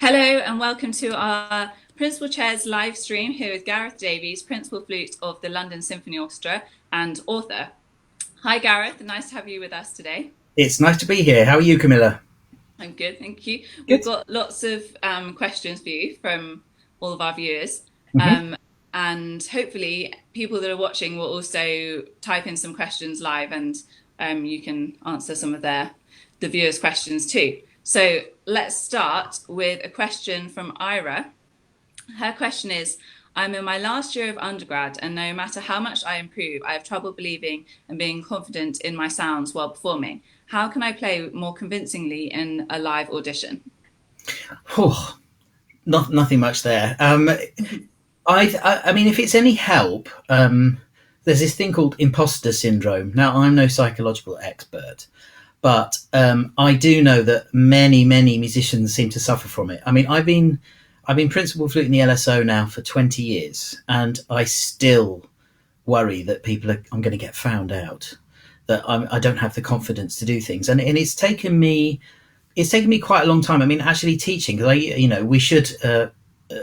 Hello and welcome to our Principal Chairs live stream here with Gareth Davies, Principal Flute of the London Symphony Orchestra and author. Hi Gareth, nice to have you with us today. It's nice to be here. How are you, Camilla? I'm good, thank you. We've Good. got lots of questions for you from all of our viewers. hmm Um, and hopefully people that are watching will also type in some questions live and you can answer some of the viewers' questions too. So let's start with a question from Ira. Her question is, I'm in my last year of undergrad and no matter how much I improve, I have trouble believing and being confident in my sounds while performing. How can I play more convincingly in a live audition? Oh, nothing much there. I mean, if it's any help, there's this thing called Imposter Syndrome. Now, I'm no psychological expert, but I do know that many musicians seem to suffer from it. I mean, I've been principal flute in the LSO now for 20 years, and I still worry that I'm going to get found out, that I don't have the confidence to do things, and it's taken me quite a long time. I mean, actually teaching, because we should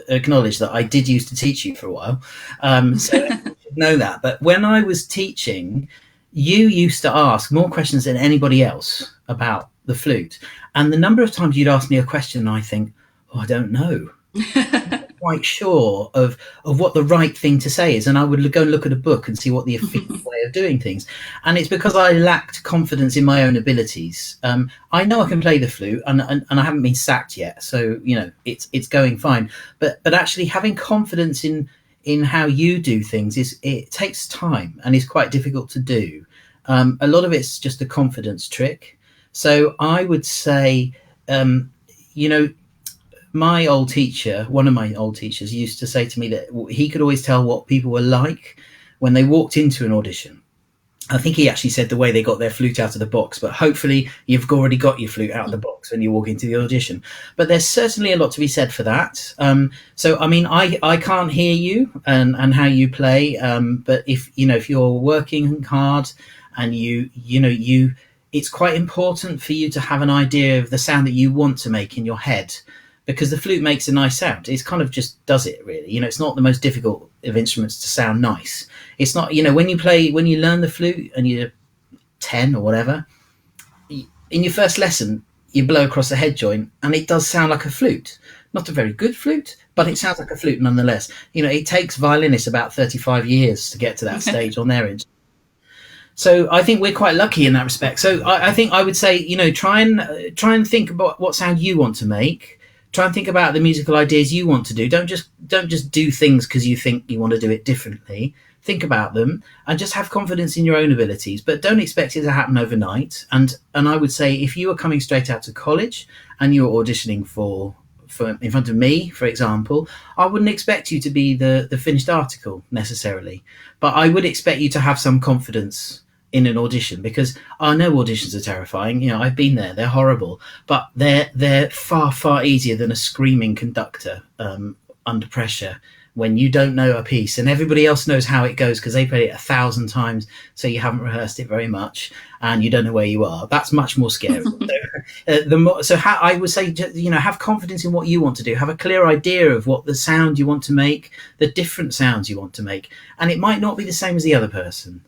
acknowledge that I did used to teach you for a while, so you should know that. But when I was teaching, you used to ask more questions than anybody else about the flute, and the number of times you'd ask me a question, and I think, oh, I don't know. Quite sure of what the right thing to say is, and I would go and look at a book and see what the efficient way of doing things. And it's because I lacked confidence in my own abilities. I know I can play the flute, and I haven't been sacked yet, so it's going fine. But actually having confidence in how you do things it takes time and is quite difficult to do. A lot of it's just a confidence trick. So I would say, you know one of my old teachers used to say to me that he could always tell what people were like when they walked into an audition. I think he actually said the way they got their flute out of the box, but hopefully you've already got your flute out of the box when you walk into the audition. But there's certainly a lot to be said for that. So, I mean, I can't hear you and how you play, but if you're working hard and it's quite important for you to have an idea of the sound that you want to make in your head, because the flute makes a nice sound. It's kind of just does it, really. It's not the most difficult of instruments to sound nice. It's not, when you learn the flute and you're 10 or whatever, in your first lesson, you blow across the head joint and it does sound like a flute. Not a very good flute, but it sounds like a flute nonetheless. It takes violinists about 35 years to get to that stage on their instrument. So I think we're quite lucky in that respect. So I think I would say, try and think about what sound you want to make. Try and think about the musical ideas you want to do. Don't just do things because you think you want to do it differently. Think about them and just have confidence in your own abilities, but don't expect it to happen overnight. And I would say if you are coming straight out of college and you're auditioning for in front of me, for example, I wouldn't expect you to be the finished article necessarily, but I would expect you to have some confidence in an audition, because I know auditions are terrifying. I've been there; they're horrible, but they're far easier than a screaming conductor under pressure when you don't know a piece and everybody else knows how it goes because they played it 1,000 times, so you haven't rehearsed it very much and you don't know where you are. That's much more scary. I would say, have confidence in what you want to do. Have a clear idea of what the sound you want to make, the different sounds you want to make, and it might not be the same as the other person.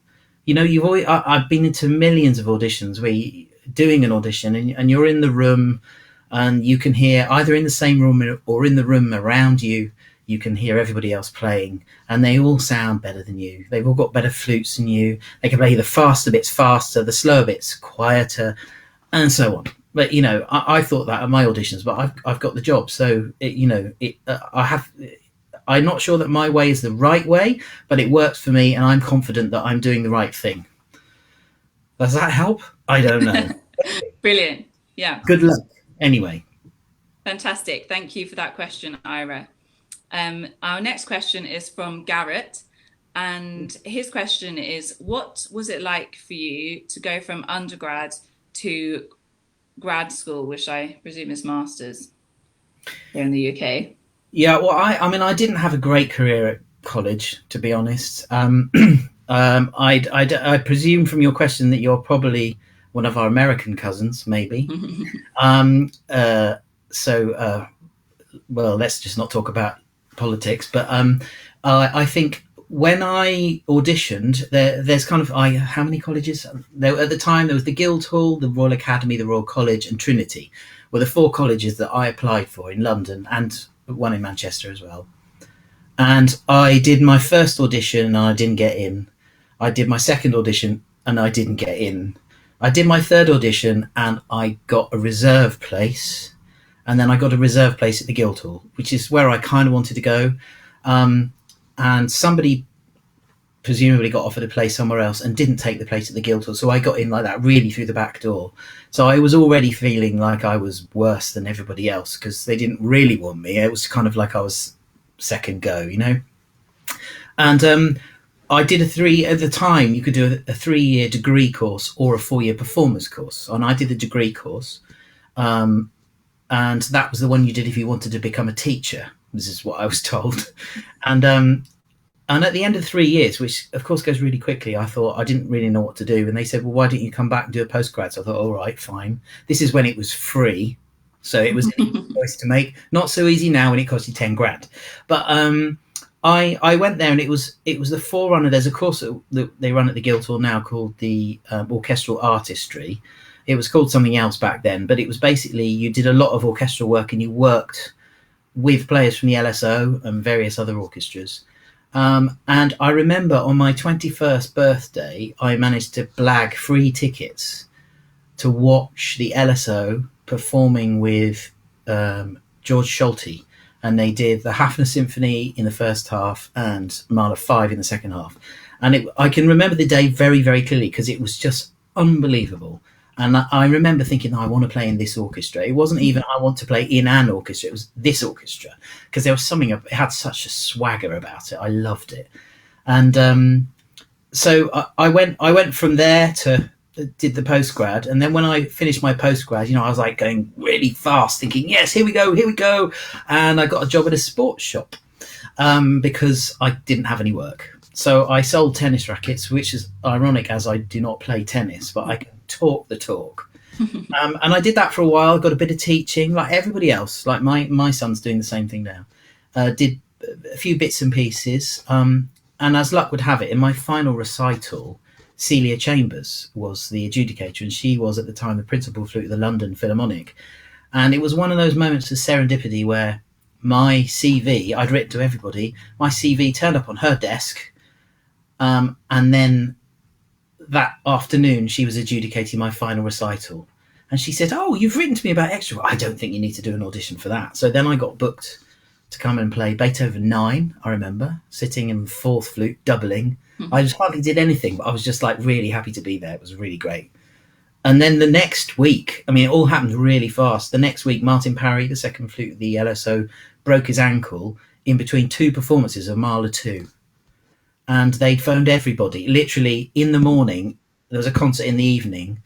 I've been into millions of auditions where you're doing an audition and you're in the room and you can hear, either in the same room or in the room around you, you can hear everybody else playing and they all sound better than you. They've all got better flutes than you. They can play the faster bits faster, the slower bits quieter, and so on. But, I thought that at my auditions, but I've got the job. So, I'm not sure that my way is the right way, but it works for me, and I'm confident that I'm doing the right thing. Does that help? I don't know. Brilliant. Yeah. Good luck. Anyway. Fantastic. Thank you for that question, Ira. Our next question is from Garrett, and his question is, what was it like for you to go from undergrad to grad school, which I presume is masters here in the UK? Yeah, well, I didn't have a great career at college, to be honest. I presume from your question that you're probably one of our American cousins, maybe. So well, let's just not talk about politics, but I think when I auditioned, there's kind of how many colleges there at the time? There was the Guildhall, the Royal Academy, the Royal College, and Trinity were the 4 colleges that I applied for in London, and one in Manchester as well. And I did my first audition and I didn't get in. I did my second audition and I didn't get in. I did my third audition and I got a reserve place. And then I got a reserve place at the Guildhall, which is where I kind of wanted to go. And somebody presumably got offered a place somewhere else and didn't take the place at the Guildhall. So I got in like that, really through the back door. So I was already feeling like I was worse than everybody else because they didn't really want me. It was kind of like I was second go, you know. And I did at the time you could do a 3-year degree course or a 4-year performers course. And I did the degree course. And that was the one you did if you wanted to become a teacher. This is what I was told. And at the end of 3 years, which of course goes really quickly, I thought I didn't really know what to do. And they said, well, why don't you come back and do a postgrad? So I thought, all right, fine. This is when it was free. So it was an easy choice to make. Not so easy now when it costs you 10 grand. But I went there and it was the forerunner. There's a course that they run at the Guildhall now called the Orchestral Artistry. It was called something else back then, but it was basically you did a lot of orchestral work and you worked with players from the LSO and various other orchestras. And I remember on my 21st birthday, I managed to blag free tickets to watch the LSO performing with George Schulte. And they did the Hafner Symphony in the first half and Mahler 5 in the second half. And I can remember the day very, very clearly because it was just unbelievable. And I remember thinking, I want to play in this orchestra. It wasn't even, I want to play in an orchestra. It was this orchestra. Because there was something, it had such a swagger about it. I loved it. And so I went from there to did the postgrad. And then when I finished my postgrad, I was like going really fast, thinking, yes, here we go. And I got a job at a sports shop because I didn't have any work. So I sold tennis rackets, which is ironic as I do not play tennis, but I can talk the talk. And I did that for a while, got a bit of teaching like everybody else. Like my son's doing the same thing now. Did a few bits and pieces. And as luck would have it, in my final recital, Celia Chambers was the adjudicator, and she was at the time the principal flute of the London Philharmonic. And it was one of those moments of serendipity where my CV, I'd written to everybody, my CV turned up on her desk. And then that afternoon, she was adjudicating my final recital. And she said, oh, you've written to me about extra. I don't think you need to do an audition for that. So then I got booked to come and play Beethoven 9, I remember, sitting in the 4th flute, doubling. I just hardly did anything, but I was just like really happy to be there. It was really great. And then the next week, it all happened really fast. The next week, Martin Parry, the second flute of the LSO, broke his ankle in between 2 performances of Mahler 2. And they'd phoned everybody. Literally, in the morning, there was a concert in the evening,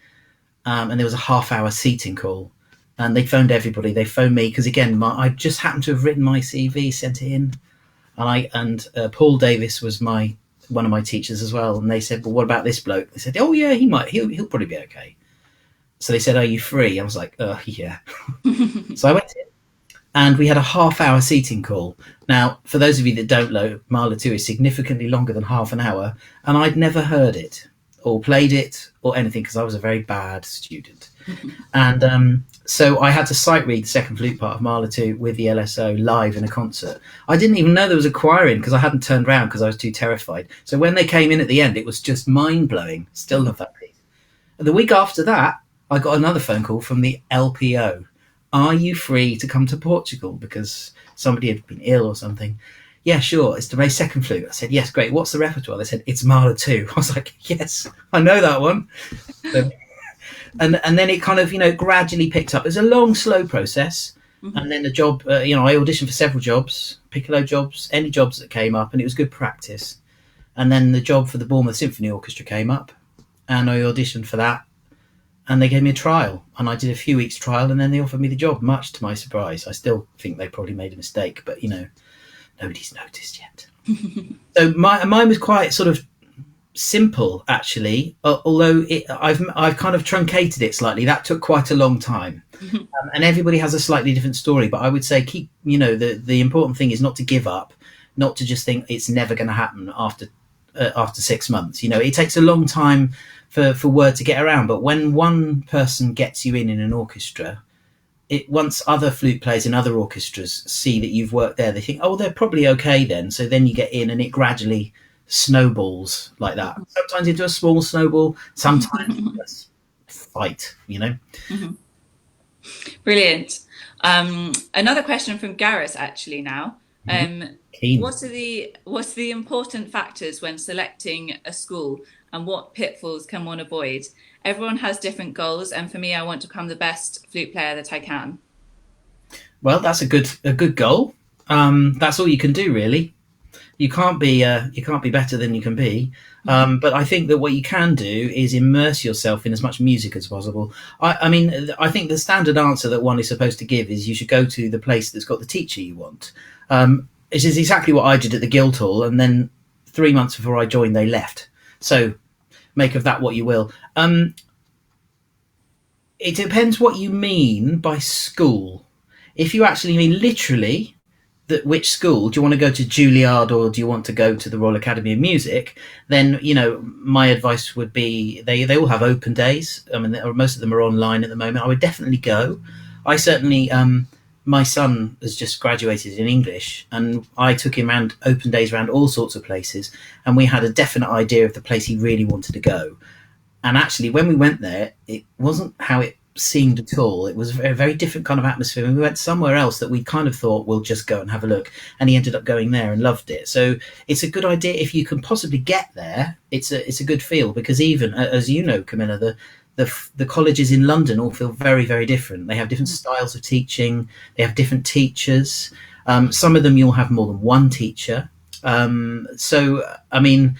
and there was a half-hour seating call. And they phoned everybody. They phoned me because, again, I just happened to have written my CV, sent it in. And Paul Davis was one of my teachers as well. And they said, well, what about this bloke? They said, oh, yeah, he'll probably be okay. So they said, are you free? I was like, yeah. So I went in. And we had a half-hour seating call. Now, for those of you that don't know, Mahler 2 is significantly longer than half an hour, and I'd never heard it or played it or anything because I was a very bad student. And so I had to sight read the second flute part of Mahler 2 with the LSO live in a concert. I didn't even know there was a choir in because I hadn't turned around because I was too terrified. So when they came in at the end, it was just mind-blowing. Still love that piece. And the week after that, I got another phone call from the LPO. Are you free to come to Portugal? Because somebody had been ill or something. Yeah, sure. It's to play second flute. I said, yes, great. What's the repertoire? They said, it's Mahler 2. I was like, yes, I know that one. So, and then it kind of, gradually picked up. It was a long, slow process. Mm-hmm. And then the job, I auditioned for several jobs, piccolo jobs, any jobs that came up, and it was good practice. And then the job for the Bournemouth Symphony Orchestra came up, and I auditioned for that. And they gave me a trial, and I did a few weeks trial, and then they offered me the job, much to my surprise. I still think they probably made a mistake, but, nobody's noticed yet. So mine was quite sort of simple actually, although I've kind of truncated it slightly. That took quite a long time. And everybody has a slightly different story, but I would say keep, the important thing is not to give up, not to just think it's never going to happen after 6 months. It takes a long time for word to get around, but when one person gets you in an orchestra, once other flute players in other orchestras see that you've worked there, they think, oh, they're probably okay then. So then you get in and it gradually snowballs like that. Sometimes into a small snowball, sometimes just fight. Brilliant. Another question from Gareth actually now. What are the important factors when selecting a school, and what pitfalls can one avoid? Everyone has different goals, and for me, I want to become the best flute player that I can. Well, that's a good goal. That's all you can do, really. You can't be better than you can be. But I think that what you can do is immerse yourself in as much music as possible. I think the standard answer that one is supposed to give is you should go to the place that's got the teacher you want. This is exactly what I did at the Guildhall, and then 3 months before I joined, they left. So make of that what you will. It depends what you mean by school. If you actually mean literally which school, do you want to go to Juilliard or do you want to go to the Royal Academy of Music, then my advice would be they all have open days. I mean, most of them are online at the moment. I would definitely go. I certainly my son has just graduated in English, and I took him around open days around all sorts of places, and we had a definite idea of the place he really wanted to go. And actually, when we went there, it wasn't how it seemed at all. It was a very different kind of atmosphere. And we went somewhere else that we kind of thought we'll just go and have a look. And he ended up going there and loved it. So it's a good idea if you can possibly get there. It's a good feel, because even as you know, Camilla, the colleges in London all feel very, very different. They have different styles of teaching. They have different teachers. Some of them you'll have more than one teacher. So I mean,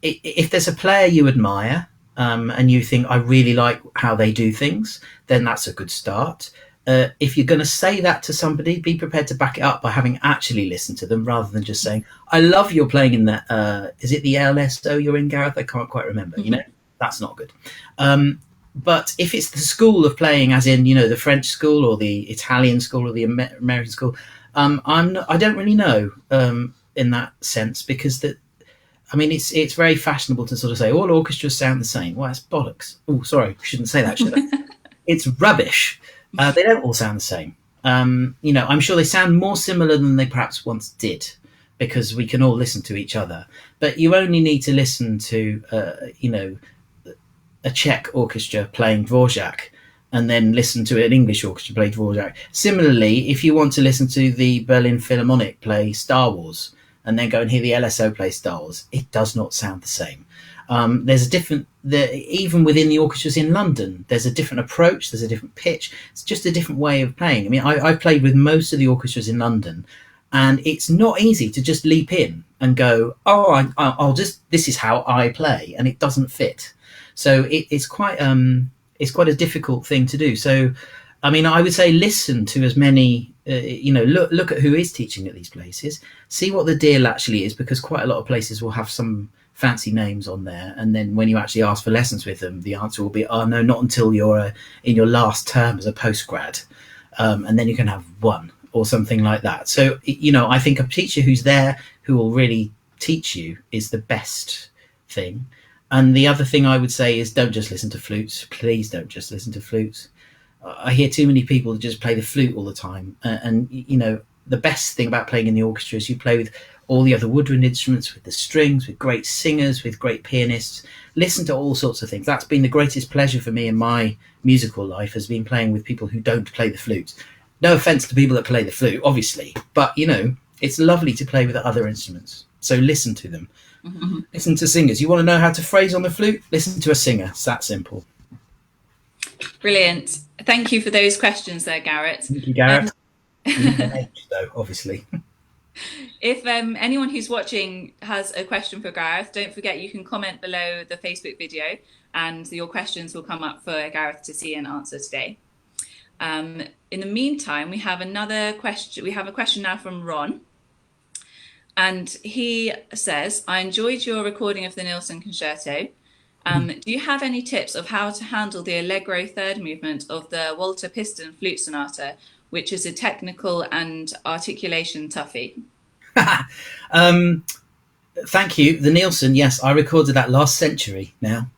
if there's a player you admire, and you think, I really like how they do things, then that's a good start. If you're going to say that to somebody, be prepared to back it up by having actually listened to them, rather than just saying, I love you're playing in that. Is it the LSO you're in, Gareth? I can't quite remember. That's not good. But if it's the school of playing, as in, the French school or the Italian school or the American school, I don't really know in that sense, because it's very fashionable to sort of say all orchestras sound the same. Well, that's bollocks. Oh, sorry, I shouldn't say that, should I? It's rubbish. They don't all sound the same. I'm sure they sound more similar than they perhaps once did, because we can all listen to each other. But you only need to listen to, a Czech orchestra playing Dvorak, and then listen to an English orchestra play Dvorak. Similarly, if you want to listen to the Berlin Philharmonic play Star Wars, and then go and hear the LSO play Star Wars, it does not sound the same. There's a different, even within the orchestras in London, there's a different approach, there's a different pitch. It's just a different way of playing. I mean, I've played with most of the orchestras in London, and it's not easy to just leap in and go, oh, this is how I play, and it doesn't fit. So it's quite a difficult thing to do. So, I mean, I would say listen to as many, look at who is teaching at these places, see what the deal actually is, because quite a lot of places will have some fancy names on there. And then when you actually ask for lessons with them, the answer will be, oh, no, not until you're in your last term as a postgrad. And then you can have one or something like that. So, I think a teacher who's there who will really teach you is the best thing. And the other thing I would say is don't just listen to flutes. Please don't just listen to flutes. I hear too many people just play the flute all the time. And the best thing about playing in the orchestra is you play with all the other woodwind instruments, with the strings, with great singers, with great pianists. Listen to all sorts of things. That's been the greatest pleasure for me in my musical life, has been playing with people who don't play the flute. No offense to people that play the flute, obviously. But, it's lovely to play with other instruments. So listen to them. Mm-hmm. Listen to singers. You want to know how to phrase on the flute? Listen to a singer. It's that simple. Brilliant. Thank you for those questions there, Gareth. Thank you, Gareth. Though, obviously. If anyone who's watching has a question for Gareth, don't forget you can comment below the Facebook video, and your questions will come up for Gareth to see and answer today. In the meantime, we have another question. We have a question now from Ron. And he says, I enjoyed your recording of the Nilsson concerto. Do you have any tips of how to handle the allegro third movement of the Walter Piston Flute Sonata, which is a technical and articulation toughie? Thank you. The Nilsson, yes, I recorded that last century now.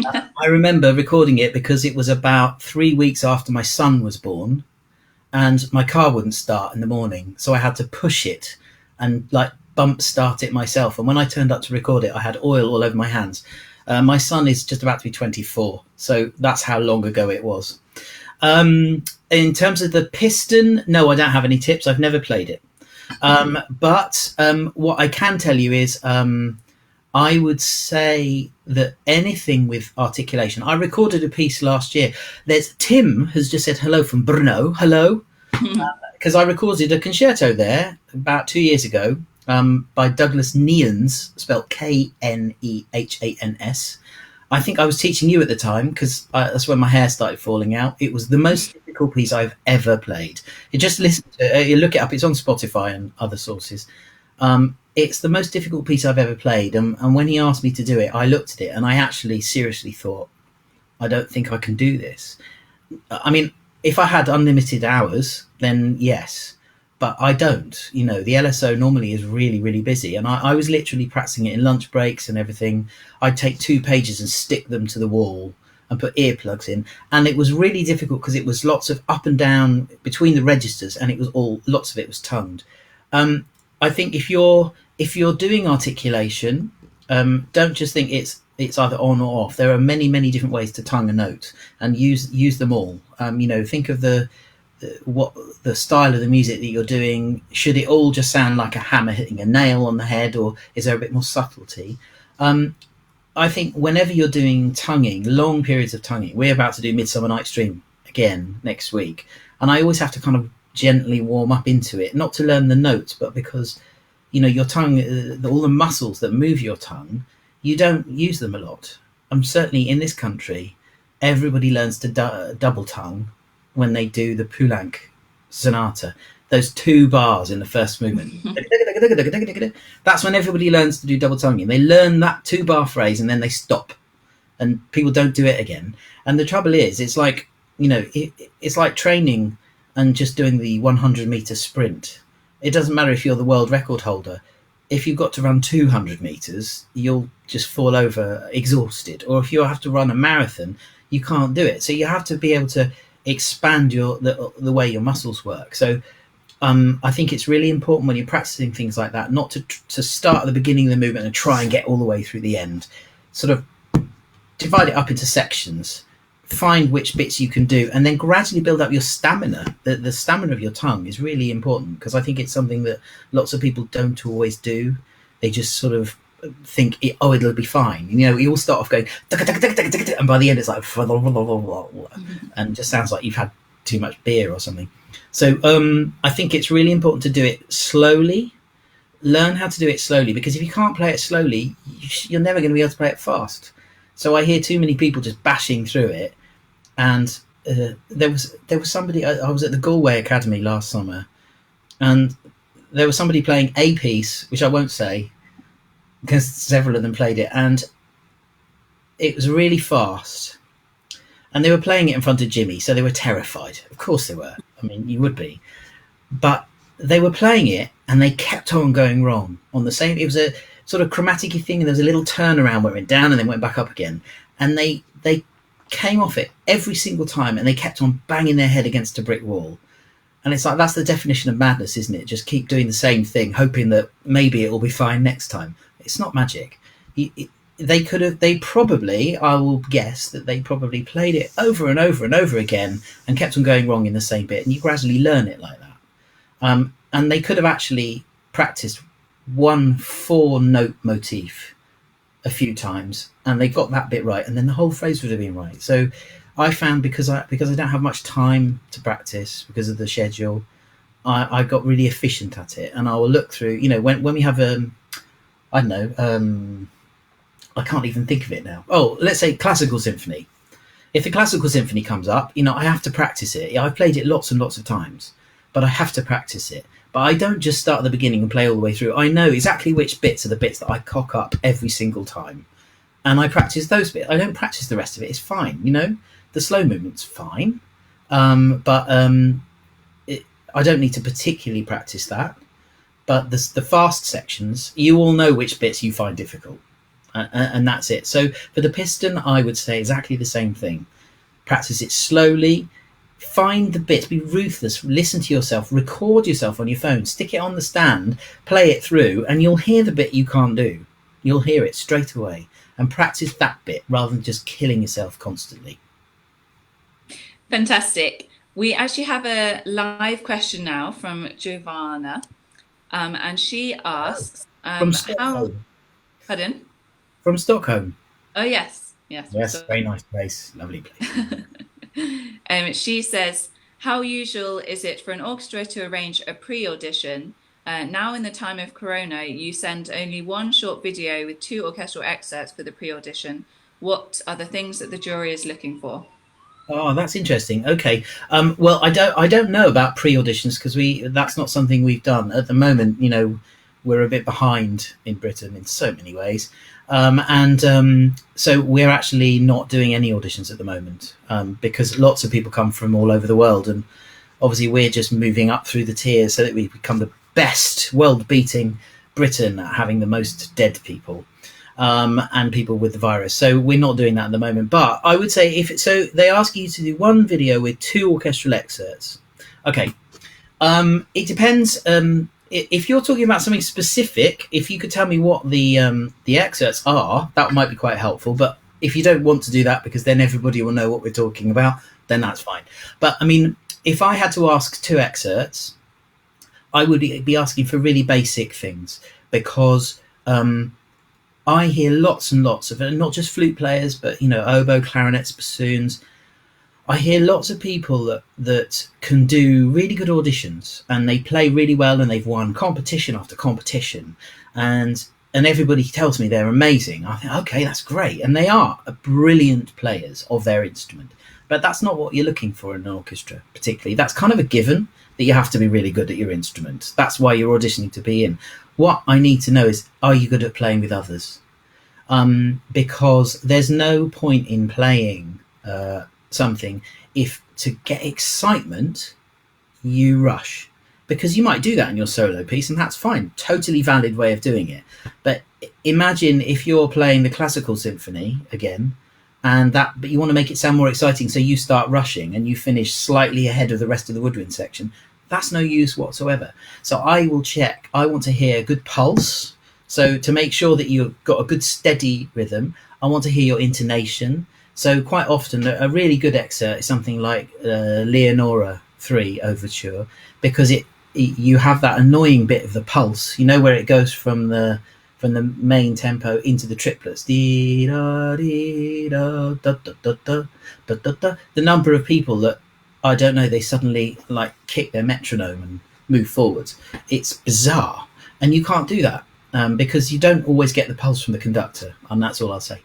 I remember recording it because it was about 3 weeks after my son was born, and my car wouldn't start in the morning, so I had to push it and like bump start it myself. And when I turned up to record it, I had oil all over my hands. My son is just about to be 24, so that's how long ago it was. In terms of the piston, no, I don't have any tips. I've never played it. But what I can tell you is I would say that anything with articulation. I recorded a piece last year. Tim has just said hello from Brno. Hello. Because I recorded a concerto there about 2 years ago by Douglas Kneans, spelled Knehans. I think I was teaching you at the time because that's when my hair started falling out. It was the most difficult piece I've ever played. You just listen to it, you look it up. It's on Spotify and other sources. It's the most difficult piece I've ever played. And when he asked me to do it, I looked at it and I actually seriously thought, I don't think I can do this. I mean, if I had unlimited hours, then yes. But I don't. You know, the LSO normally is really, really busy. And I was literally practicing it in lunch breaks and everything. I'd take 2 pages and stick them to the wall and put earplugs in. And it was really difficult because it was lots of up and down between the registers, and it was lots of it was tongued. I think if you're doing articulation, don't just think it's either on or off. There are many, many different ways to tongue a note, and use them all. Think of the style of the music that you're doing. Should it all just sound like a hammer hitting a nail on the head, or is there a bit more subtlety? I think whenever you're doing tonguing, long periods of tonguing, we're about to do Midsummer Night's Dream again next week, and I always have to kind of gently warm up into it, not to learn the notes, but because your tongue, all the muscles that move your tongue, you don't use them a lot. Certainly in this country, everybody learns to double tongue when they do the Poulenc sonata, those 2 bars in the first movement. That's when everybody learns to do double tonguing. They learn that 2-bar phrase and then they stop, and people don't do it again. And the trouble is, it's like it's like training and just doing the 100-meter sprint. It doesn't matter if you're the world record holder. If you've got to run 200 meters, you'll just fall over exhausted. Or if you have to run a marathon, you can't do it. So you have to be able to expand the way your muscles work. So I think it's really important when you're practicing things like that, not to start at the beginning of the movement and try and get all the way through the end. Sort of divide it up into sections, find which bits you can do, and then gradually build up your stamina. The stamina of your tongue is really important, because I think it's something that lots of people don't always do. They just sort of think, it'll be fine. You all start off going, and by the end it's like, and just sounds like you've had too much beer or something. So I think it's really important to do it slowly. Learn how to do it slowly, because if you can't play it slowly, you're never going to be able to play it fast. So I hear too many people just bashing through it. And there was somebody, I was at the Galway Academy last summer, and there was somebody playing a piece, which I won't say, because several of them played it, and it was really fast. And they were playing it in front of Jimmy, so they were terrified. Of course they were. I mean, you would be. But they were playing it, and they kept on going wrong on the same. It was a sort of chromatic-y thing, and there was a little turnaround where it went down and then went back up again. And they came off it every single time, and they kept on banging their head against a brick wall. And it's like, that's the definition of madness, isn't it? Just keep doing the same thing, hoping that maybe it will be fine next time. It's not magic. They probably, I will guess that they probably played it over and over and over again and kept on going wrong in the same bit, and you gradually learn it like that. And they could have actually practiced one 4-note motif a few times, and they got that bit right, and then the whole phrase would have been right. So I found, because I don't have much time to practice because of the schedule, I got really efficient at it. And I will look through, when we have I don't know, I can't even think of it now. Oh, let's say classical symphony. If the classical symphony comes up, I have to practice it. I've played it lots and lots of times, but I have to practice it. But I don't just start at the beginning and play all the way through. I know exactly which bits are the bits that I cock up every single time. And I practice those bits. I don't practice the rest of it. It's fine, you know? The slow movement's fine. But I don't need to particularly practice that. But the fast sections, you all know which bits you find difficult. And that's it. So for the piston, I would say exactly the same thing. Practice it slowly. Find the bits, be ruthless, listen to yourself, record yourself on your phone, stick it on the stand, play it through, and you'll hear the bit you can't do. You'll hear it straight away. And practice that bit rather than just killing yourself constantly. Fantastic. We actually have a live question now from Giovanna, and she asks, From Stockholm. Pardon? From Stockholm. Oh, yes. Yes, very nice place, lovely place. She says, how usual is it for an orchestra to arrange a pre-audition? Now in the time of Corona, you send only one short video with 2 orchestral excerpts for the pre-audition. What are the things that the jury is looking for? Oh, that's interesting. Okay. Well, I don't know about pre-auditions because that's not something we've done at the moment. You know, we're a bit behind in Britain in so many ways. So we're actually not doing any auditions at the moment because lots of people come from all over the world, and obviously we're just moving up through the tiers so that we become the best world-beating Britain at having the most dead people and people with the virus. So we're not doing that at the moment. But I would say so they ask you to do one video with 2 orchestral excerpts. Okay. It depends. If you're talking about something specific, if you could tell me what the excerpts are, that might be quite helpful. But if you don't want to do that, because then everybody will know what we're talking about, then that's fine. But I mean, if I had to ask 2 excerpts, I would be asking for really basic things, because I hear lots and lots of, and not just flute players, but you know, oboe, clarinets, bassoons. I hear lots of people that can do really good auditions and they play really well and they've won competition after competition, and everybody tells me they're amazing. I think, okay, that's great, and they are brilliant players of their instrument. But that's not what you're looking for in an orchestra, particularly. That's kind of a given that you have to be really good at your instrument. That's why you're auditioning to be in. What I need to know is, are you good at playing with others? Because there's no point in playing something if to get excitement you rush, because you might do that in your solo piece and that's fine, totally valid way of doing it. But imagine if you're playing the classical symphony again, but you want to make it sound more exciting, so you start rushing and you finish slightly ahead of the rest of the woodwind section. That's no use whatsoever. So I will check. I want to hear a good pulse. So to make sure that you've got a good steady rhythm, I want to hear your intonation. So quite often a really good excerpt is something like Leonora 3 Overture, because you have that annoying bit of the pulse, you know, where it goes from the main tempo into the triplets. The number of people that, I don't know, they suddenly like kick their metronome and move forwards. It's bizarre, and you can't do that because you don't always get the pulse from the conductor, and that's all I'll say.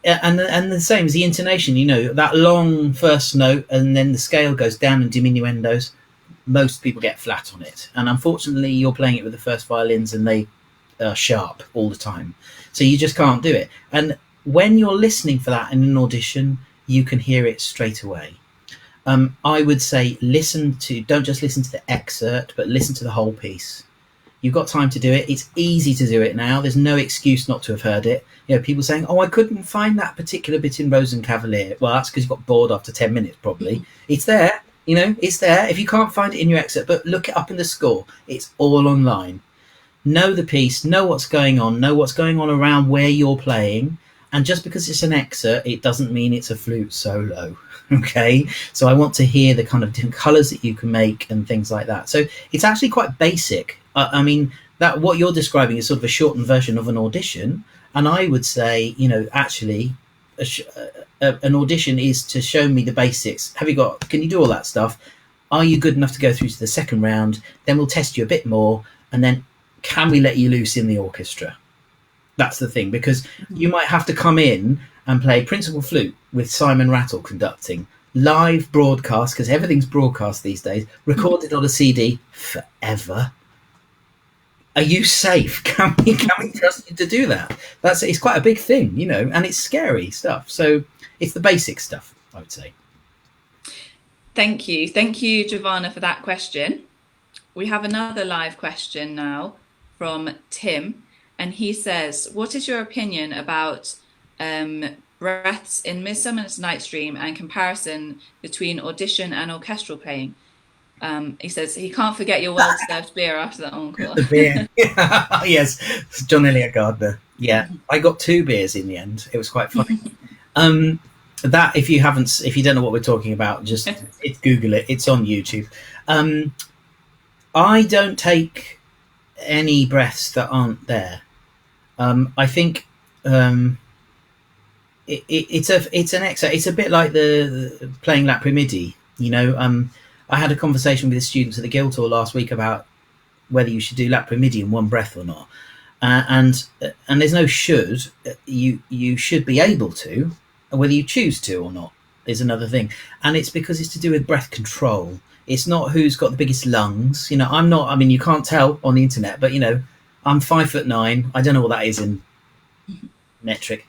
And the same as the intonation, you know, that long first note and then the scale goes down in diminuendos. Most people get flat on it, and unfortunately you're playing it with the first violins and they are sharp all the time, so you just can't do it. And when you're listening for that in an audition, you can hear it straight away. I would say don't just listen to the excerpt, but listen to the whole piece. You've got time to do it. It's easy to do it now. There's no excuse not to have heard it. You know, people saying, "Oh, I couldn't find that particular bit in Rosencavalier." Well, that's because you got bored after 10 minutes, probably. It's there, you know, it's there. If you can't find it in your excerpt, but look it up in the score. It's all online. Know the piece, know what's going on around where you're playing. And just because it's an excerpt, it doesn't mean it's a flute solo. Okay, so I want to hear the kind of different colors that you can make and things like that. So it's actually quite basic. I mean, that what you're describing is sort of a shortened version of an audition. And I would say, you know, actually an audition is to show me the basics. Can you do all that stuff? Are you good enough to go through to the second round? Then we'll test you a bit more. And then can we let you loose in the orchestra? That's the thing, because you might have to come in and play principal flute with Simon Rattle conducting. live broadcast, because everything's broadcast these days, recorded on a CD forever. Are you safe? Can we trust you to do that? It's quite a big thing, you know, and it's scary stuff. So it's the basic stuff, I would say. Thank you, Giovanna, for that question. We have another live question now from Tim, and he says, what is your opinion about breaths in Midsummer's Night's Dream and comparison between audition and orchestral playing? He says he can't forget your well-deserved beer after the encore. The beer. Yes, John Elliott Gardner. Yeah, I got 2 beers in the end. It was quite funny. That if you don't know what we're talking about, just Google it. It's on YouTube. I don't take any breaths that aren't there. I think it's an exercise. It's a bit like the playing Laprimidi. You know, I had a conversation with the students at the Guildhall last week about whether you should do Laprimidi in one breath or not. And there's no should. You should be able to. Whether you choose to or not is another thing. And it's because it's to do with breath control. It's not who's got the biggest lungs. You know, I'm not, I mean, you can't tell on the internet, but, you know, I'm 5'9". I don't know what that is in metric,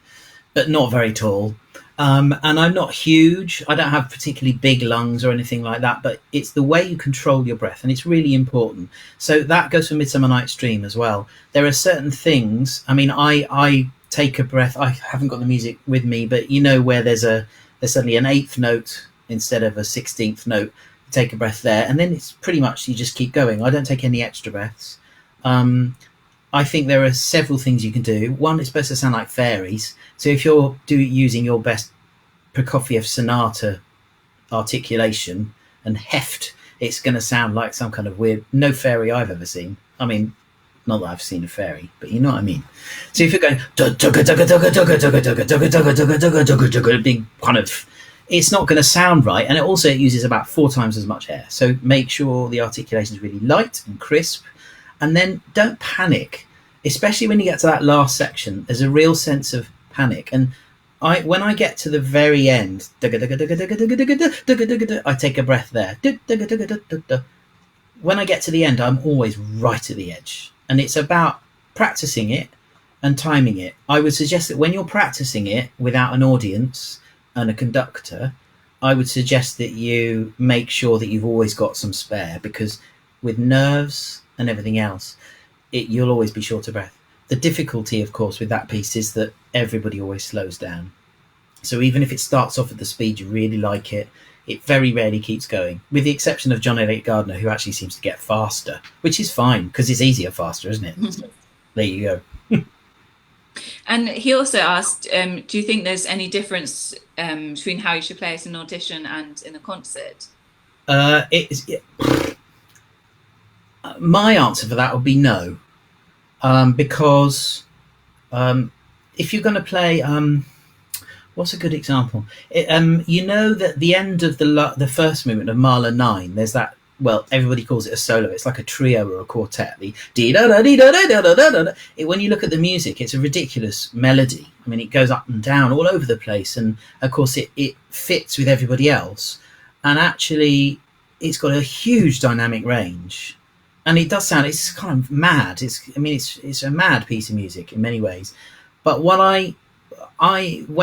but not very tall. And I'm not huge. I don't have particularly big lungs or anything like that, but it's the way you control your breath, and it's really important. So that goes for Midsummer Night's Dream as well. There are certain things, I mean, I take a breath. I haven't got the music with me, but you know where there's suddenly an 8th note instead of a 16th note. Take a breath there, and then it's pretty much you just keep going. I don't take any extra breaths. I think there are several things you can do. One, it's supposed to sound like fairies. So if you're using your best Prokofiev sonata articulation and heft, it's going to sound like some kind of weird, no fairy I've ever seen. I mean, not that I've seen a fairy, but you know what I mean. So if you're going big kind of, it's not going to sound right, and it uses about 4 times as much air. So make sure the articulation is really light and crisp, and then don't panic, especially when you get to that last section. There's a real sense of panic, and when I get to the very end, I take a breath there. When I get to the end, I'm always right at the edge, and it's about practicing it and timing it. I would suggest that when you're practicing it without an audience and a conductor, I would suggest that you make sure that you've always got some spare, because with nerves and everything else, you'll always be short of breath. The difficulty, of course, with that piece is that everybody always slows down. So even if it starts off at the speed you really like it, it very rarely keeps going, with the exception of John Elliott Gardner, who actually seems to get faster, which is fine because it's easier faster, isn't it? So, there you go. And he also asked, do you think there's any difference between how you should play it in an audition and in a concert? My answer for that would be no, because if you're going to play, what's a good example? You know that the end of the first movement of Mahler 9, there's that. Well, everybody calls it a solo. It's like a trio or a quartet. The dee da da dee da da da da da da. When you look at the music, it's a ridiculous melody. I mean, it goes up and down all over the place, and of course, it fits with everybody else. And actually, it's got a huge dynamic range, and it does sound. It's kind of mad. It's a mad piece of music in many ways. But when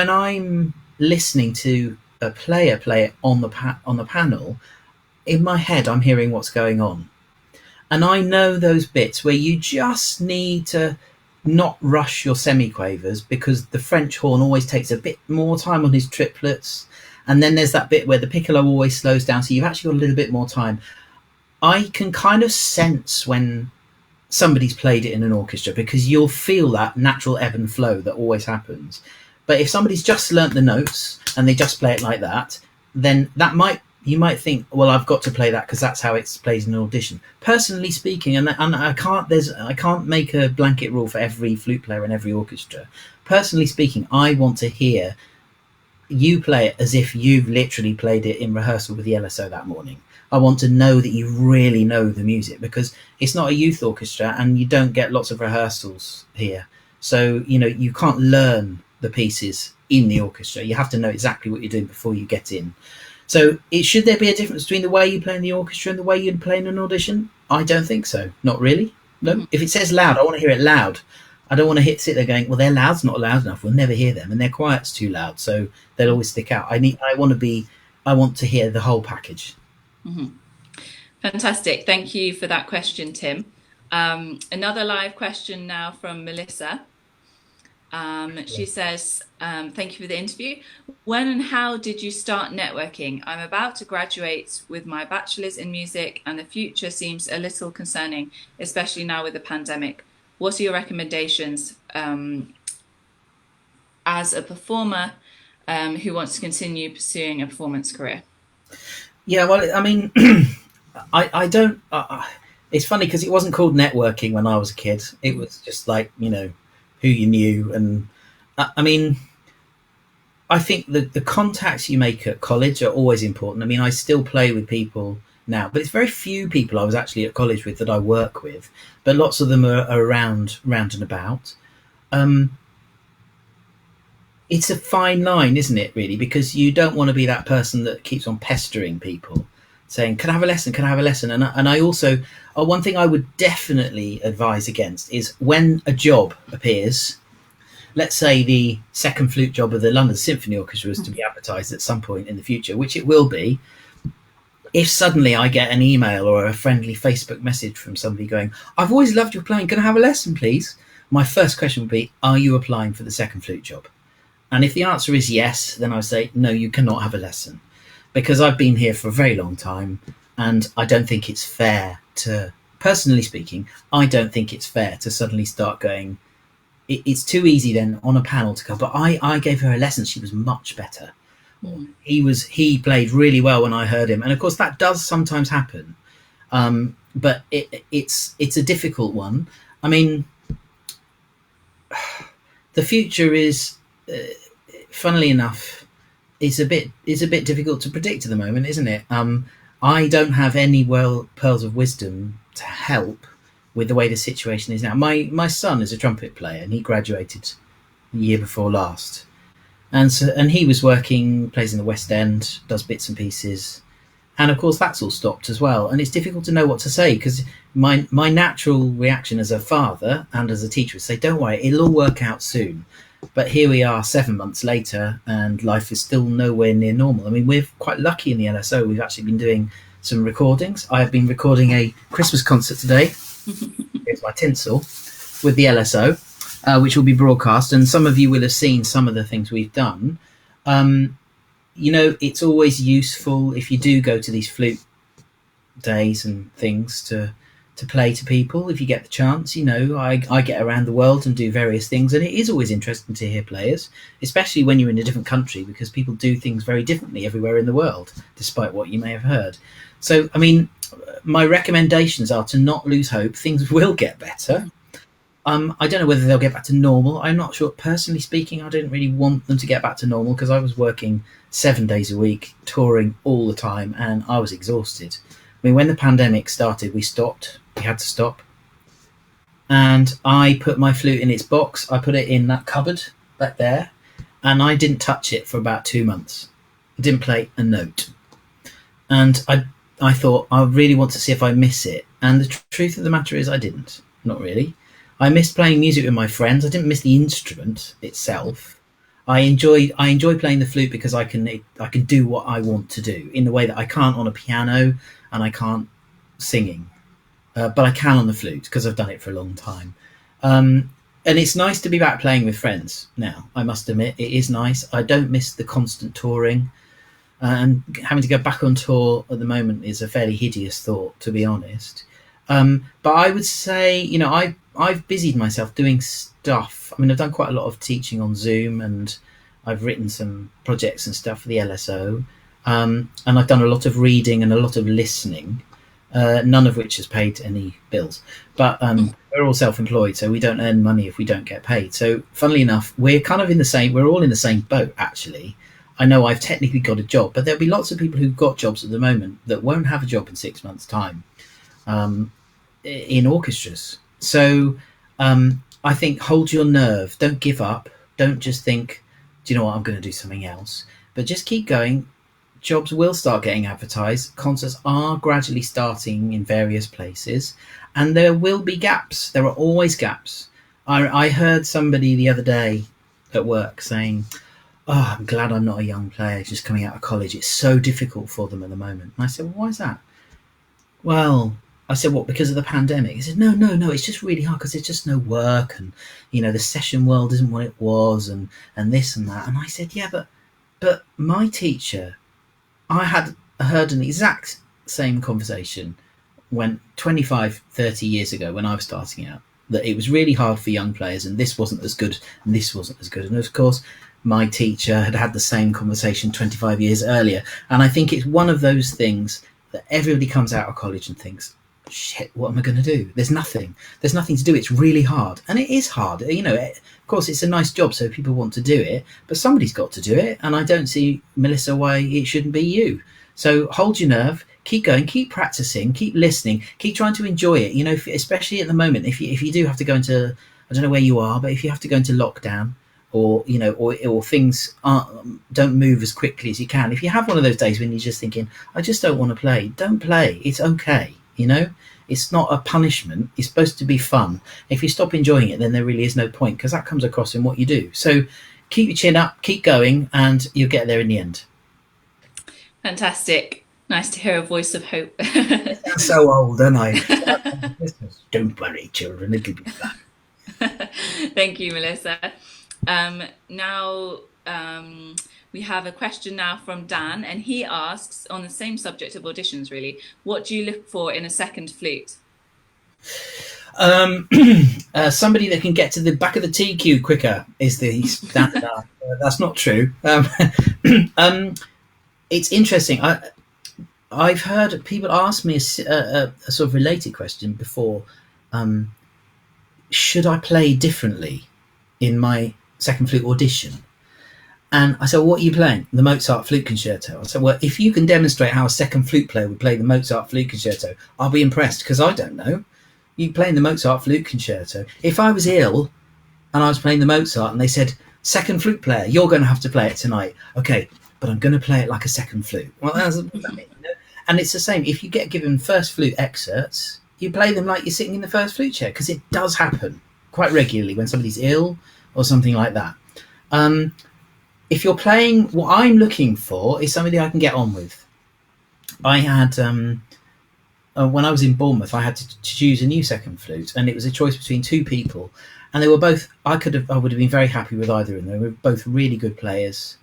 I'm listening to a player play it on the panel, in my head, I'm hearing what's going on. And I know those bits where you just need to not rush your semiquavers, because the French horn always takes a bit more time on his triplets. And then there's that bit where the piccolo always slows down. So you've actually got a little bit more time. I can kind of sense when somebody's played it in an orchestra, because you'll feel that natural ebb and flow that always happens. But if somebody's just learnt the notes and they just play it like that, then you might think, well, I've got to play that because that's how it's played in an audition. Personally speaking, and I can't make a blanket rule for every flute player in every orchestra. Personally speaking, I want to hear you play it as if you've literally played it in rehearsal with the LSO that morning. I want to know that you really know the music, because it's not a youth orchestra and you don't get lots of rehearsals here. So, you can't learn the pieces in the orchestra. You have to know exactly what you're doing before you get in. So should there be a difference between the way you play in the orchestra and the way you play in an audition? I don't think so. Not really. No. Mhm. If it says loud, I want to hear it loud. I don't want to sit there going, well, their loud's not loud enough. We'll never hear them, and their quiet's too loud, so they'll always stick out. I want to hear the whole package. Fantastic. Thank you for that question, Tim. Another live question now from Melissa. She says, thank you for the interview. When and how did you start networking? I'm about to graduate with my bachelor's in music and the future seems a little concerning, especially now with the pandemic. What are your recommendations as a performer who wants to continue pursuing a performance career? Yeah, well, I mean, I don't. It's funny because it wasn't called networking when I was a kid. It was just like, who you knew. And I mean, I think that the contacts you make at college are always important. I mean, I still play with people now, but it's very few people I was actually at college with that I work with, but lots of them are around and about. It's a fine line, isn't it, really? Because you don't want to be that person that keeps on pestering people saying, can I have a lesson? Can I have a lesson? And I also, one thing I would definitely advise against is when a job appears, let's say the second flute job of the London Symphony Orchestra is to be advertised at some point in the future, which it will be. If suddenly I get an email or a friendly Facebook message from somebody going, I've always loved your playing, can I have a lesson, please? My first question would be, are you applying for the second flute job? And if the answer is yes, then I would say, no, you cannot have a lesson. Because I've been here for a very long time, and I don't think it's fair to, personally speaking, I don't think it's fair to suddenly start going, it's too easy then on a panel to go, but I gave her a lesson, she was much better. He played really well when I heard him. And of course that does sometimes happen. But it's a difficult one. I mean, the future is, funnily enough, is a bit difficult to predict at the moment, isn't it? I don't have any pearls of wisdom to help with the way the situation is now. My son is a trumpet player, and he graduated the year before last, and he was working, plays in the West End, does bits and pieces, and of course that's all stopped as well. And it's difficult to know what to say, because my natural reaction as a father and as a teacher would say, don't worry, it'll all work out soon. But here we are 7 months later, and life is still nowhere near normal. I mean, we're quite lucky in the LSO. We've actually been doing some recordings. I have been recording a Christmas concert today. Here's my tinsel with the LSO, which will be broadcast. And some of you will have seen some of the things we've done. It's always useful if you do go to these flute days and things to play to people if you get the chance. I get around the world and do various things, and it is always interesting to hear players, especially when you're in a different country, because people do things very differently everywhere in the world, despite what you may have heard. So, I mean, my recommendations are to not lose hope. Things will get better. I don't know whether they'll get back to normal. I'm not sure. Personally speaking, I didn't really want them to get back to normal, because I was working 7 days a week, touring all the time, and I was exhausted. I mean, when the pandemic started, we stopped. We had to stop. And I put my flute in its box. I put it in that cupboard back there, and I didn't touch it for about 2 months. I didn't play a note. And I thought, I really want to see if I miss it. And the truth of the matter is I didn't. Not really. I missed playing music with my friends. I didn't miss the instrument itself. I enjoy playing the flute because I can do what I want to do in the way that I can't on a piano, and I can't singing. But I can on the flute because I've done it for a long time. And it's nice to be back playing with friends now, I must admit. It is nice. I don't miss the constant touring. And having to go back on tour at the moment is a fairly hideous thought, to be honest. But I would say, I've busied myself doing stuff. I mean, I've done quite a lot of teaching on Zoom, and I've written some projects and stuff for the LSO. And I've done a lot of reading and a lot of listening. None of which has paid any bills, but we're all self-employed, so we don't earn money if we don't get paid. So funnily enough, we're all in the same boat, actually. I know I've technically got a job, but there'll be lots of people who've got jobs at the moment that won't have a job in 6 months' time in orchestras. So I think hold your nerve, don't give up, don't just think, do you know what, I'm going to do something else, but just keep going. jobs will start getting advertised. Concerts are gradually starting in various places, and there will be gaps. There are always gaps. I heard somebody the other day at work saying, "Oh, I'm glad I'm not a young player just coming out of college. It's so difficult for them at the moment." And I said, "Well, why is that?" Well, I said, "What, because of the pandemic?" He said, no, it's just really hard because there's just no work, and the session world isn't what it was, and this and that." And I said, "Yeah, but my teacher, I had heard an exact same conversation when 25, 30 years ago when I was starting out, that it was really hard for young players, and this wasn't as good, and this wasn't as good." And of course, my teacher had the same conversation 25 years earlier. And I think it's one of those things that everybody comes out of college and thinks, shit, what am I going to do? There's nothing to do. It's really hard. And it is hard. Of course, it's a nice job, so people want to do it, but somebody's got to do it. And I don't see, Melissa, why it shouldn't be you. So hold your nerve, keep going, keep practicing, keep listening, keep trying to enjoy it. Especially at the moment, if you do have to go into, I don't know where you are, but if you have to go into lockdown, or things don't move as quickly as you can. If you have one of those days when you're just thinking, I just don't want to play, don't play. It's okay. It's not a punishment. It's supposed to be fun. If you stop enjoying it, then there really is no point, because that comes across in what you do. So keep your chin up, keep going, and you'll get there in the end. Fantastic. Nice to hear a voice of hope. I sound so old, don't I? Don't worry, children, it'll be fun. Thank you, Melissa. Now we have a question now from Dan, and he asks, on the same subject of auditions really, what do you look for in a second flute? Somebody that can get to the back of the T queue quicker is the standard. That's not true. It's interesting. I've heard people ask me a sort of related question before. Should I play differently in my second flute audition? And I said, what are you playing? The Mozart Flute Concerto. I said, well, if you can demonstrate how a second flute player would play the Mozart Flute Concerto, I'll be impressed, because I don't know. You playing the Mozart Flute Concerto. If I was ill and I was playing the Mozart and they said, second flute player, you're going to have to play it tonight. Okay, but I'm going to play it like a second flute. Well, that's what that means. And it's the same. If you get given first flute excerpts, you play them like you're sitting in the first flute chair, because it does happen quite regularly when somebody's ill or something like that. If you're playing, what I'm looking for is somebody I can get on with. I had, when I was in Bournemouth, I had to choose a new second flute, and it was a choice between two people, and they were both, I would have been very happy with either of them. They were both really good players,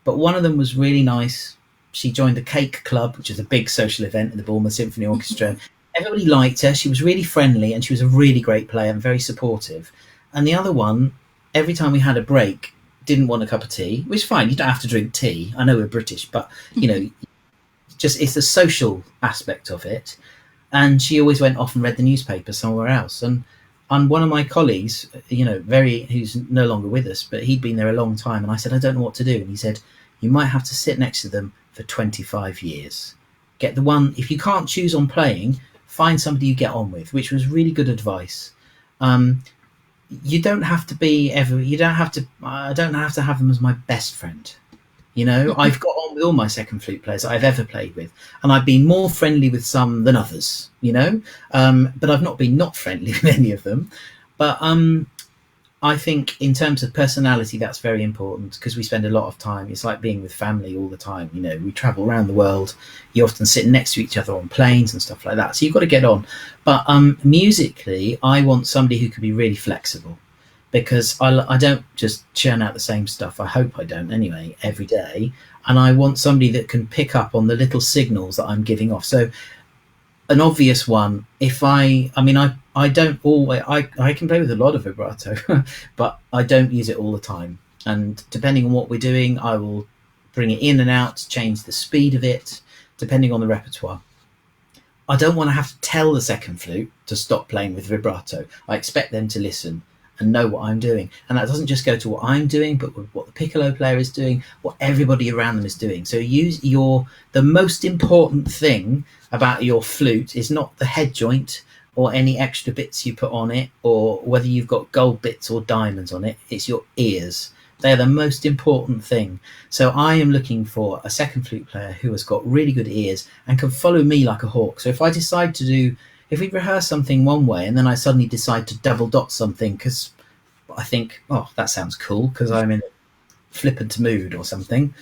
but one of them was really nice. She joined the Cake Club, which is a big social event in the London Symphony Orchestra. Everybody liked her. She was really friendly, and she was a really great player and very supportive. And the other one, every time we had a break, didn't want a cup of tea, which is fine. You don't have to drink tea. I know we're British, but, just it's the social aspect of it. And she always went off and read the newspaper somewhere else. And one of my colleagues, who's no longer with us, but he'd been there a long time. And I said, I don't know what to do. And he said, you might have to sit next to them for 25 years. Get the one, if you can't choose on playing, find somebody you get on with, which was really good advice. You don't have to I don't have to have them as my best friend. I've got on with all my second flute players I've ever played with, and I've been more friendly with some than others, but I've not been not friendly with any of them. But I think in terms of personality, that's very important, because we spend a lot of time. It's like being with family all the time. We travel around the world. You often sit next to each other on planes and stuff like that. So you've got to get on. But musically, I want somebody who can be really flexible, because I don't just churn out the same stuff. I hope I don't anyway, every day. And I want somebody that can pick up on the little signals that I'm giving off. So an obvious one, if I don't always, I can play with a lot of vibrato, but I don't use it all the time. And depending on what we're doing, I will bring it in and out, change the speed of it, depending on the repertoire. I don't want to have to tell the second flute to stop playing with vibrato. I expect them to listen and know what I'm doing. And that doesn't just go to what I'm doing, but what the piccolo player is doing, what everybody around them is doing. So the most important thing about your flute is not the head joint or any extra bits you put on it, or whether you've got gold bits or diamonds on it. It's your ears. They're the most important thing. So I am looking for a second flute player who has got really good ears and can follow me like a hawk. So if I decide to do, if we rehearse something one way and then I suddenly decide to double dot something because I think, oh, that sounds cool because I'm in a flippant mood or something,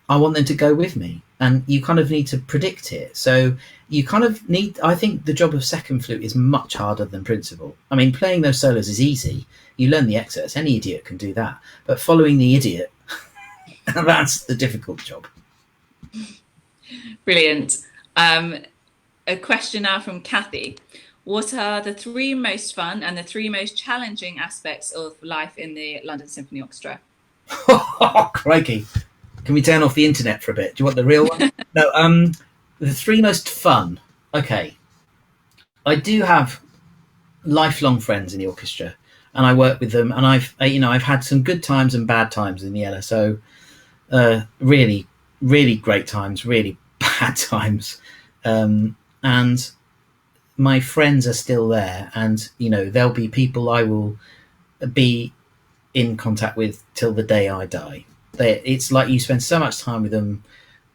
I want them to go with me. And you kind of need to predict it. So you kind of need, I think the job of second flute is much harder than principal. I mean, playing those solos is easy. You learn the excerpts. Any idiot can do that. But following the idiot, that's the difficult job. Brilliant. A question now from Kathy. What are the 3 most fun and the 3 most challenging aspects of life in the London Symphony Orchestra? Oh, crikey. Can we turn off the internet for a bit? Do you want the real one? No, the 3 most fun. Okay. I do have lifelong friends in the orchestra and I work with them, and I've had some good times and bad times in the LSO. Really, really great times, really bad times. And my friends are still there, and there'll be people I will be in contact with till the day I die. It's like you spend so much time with them.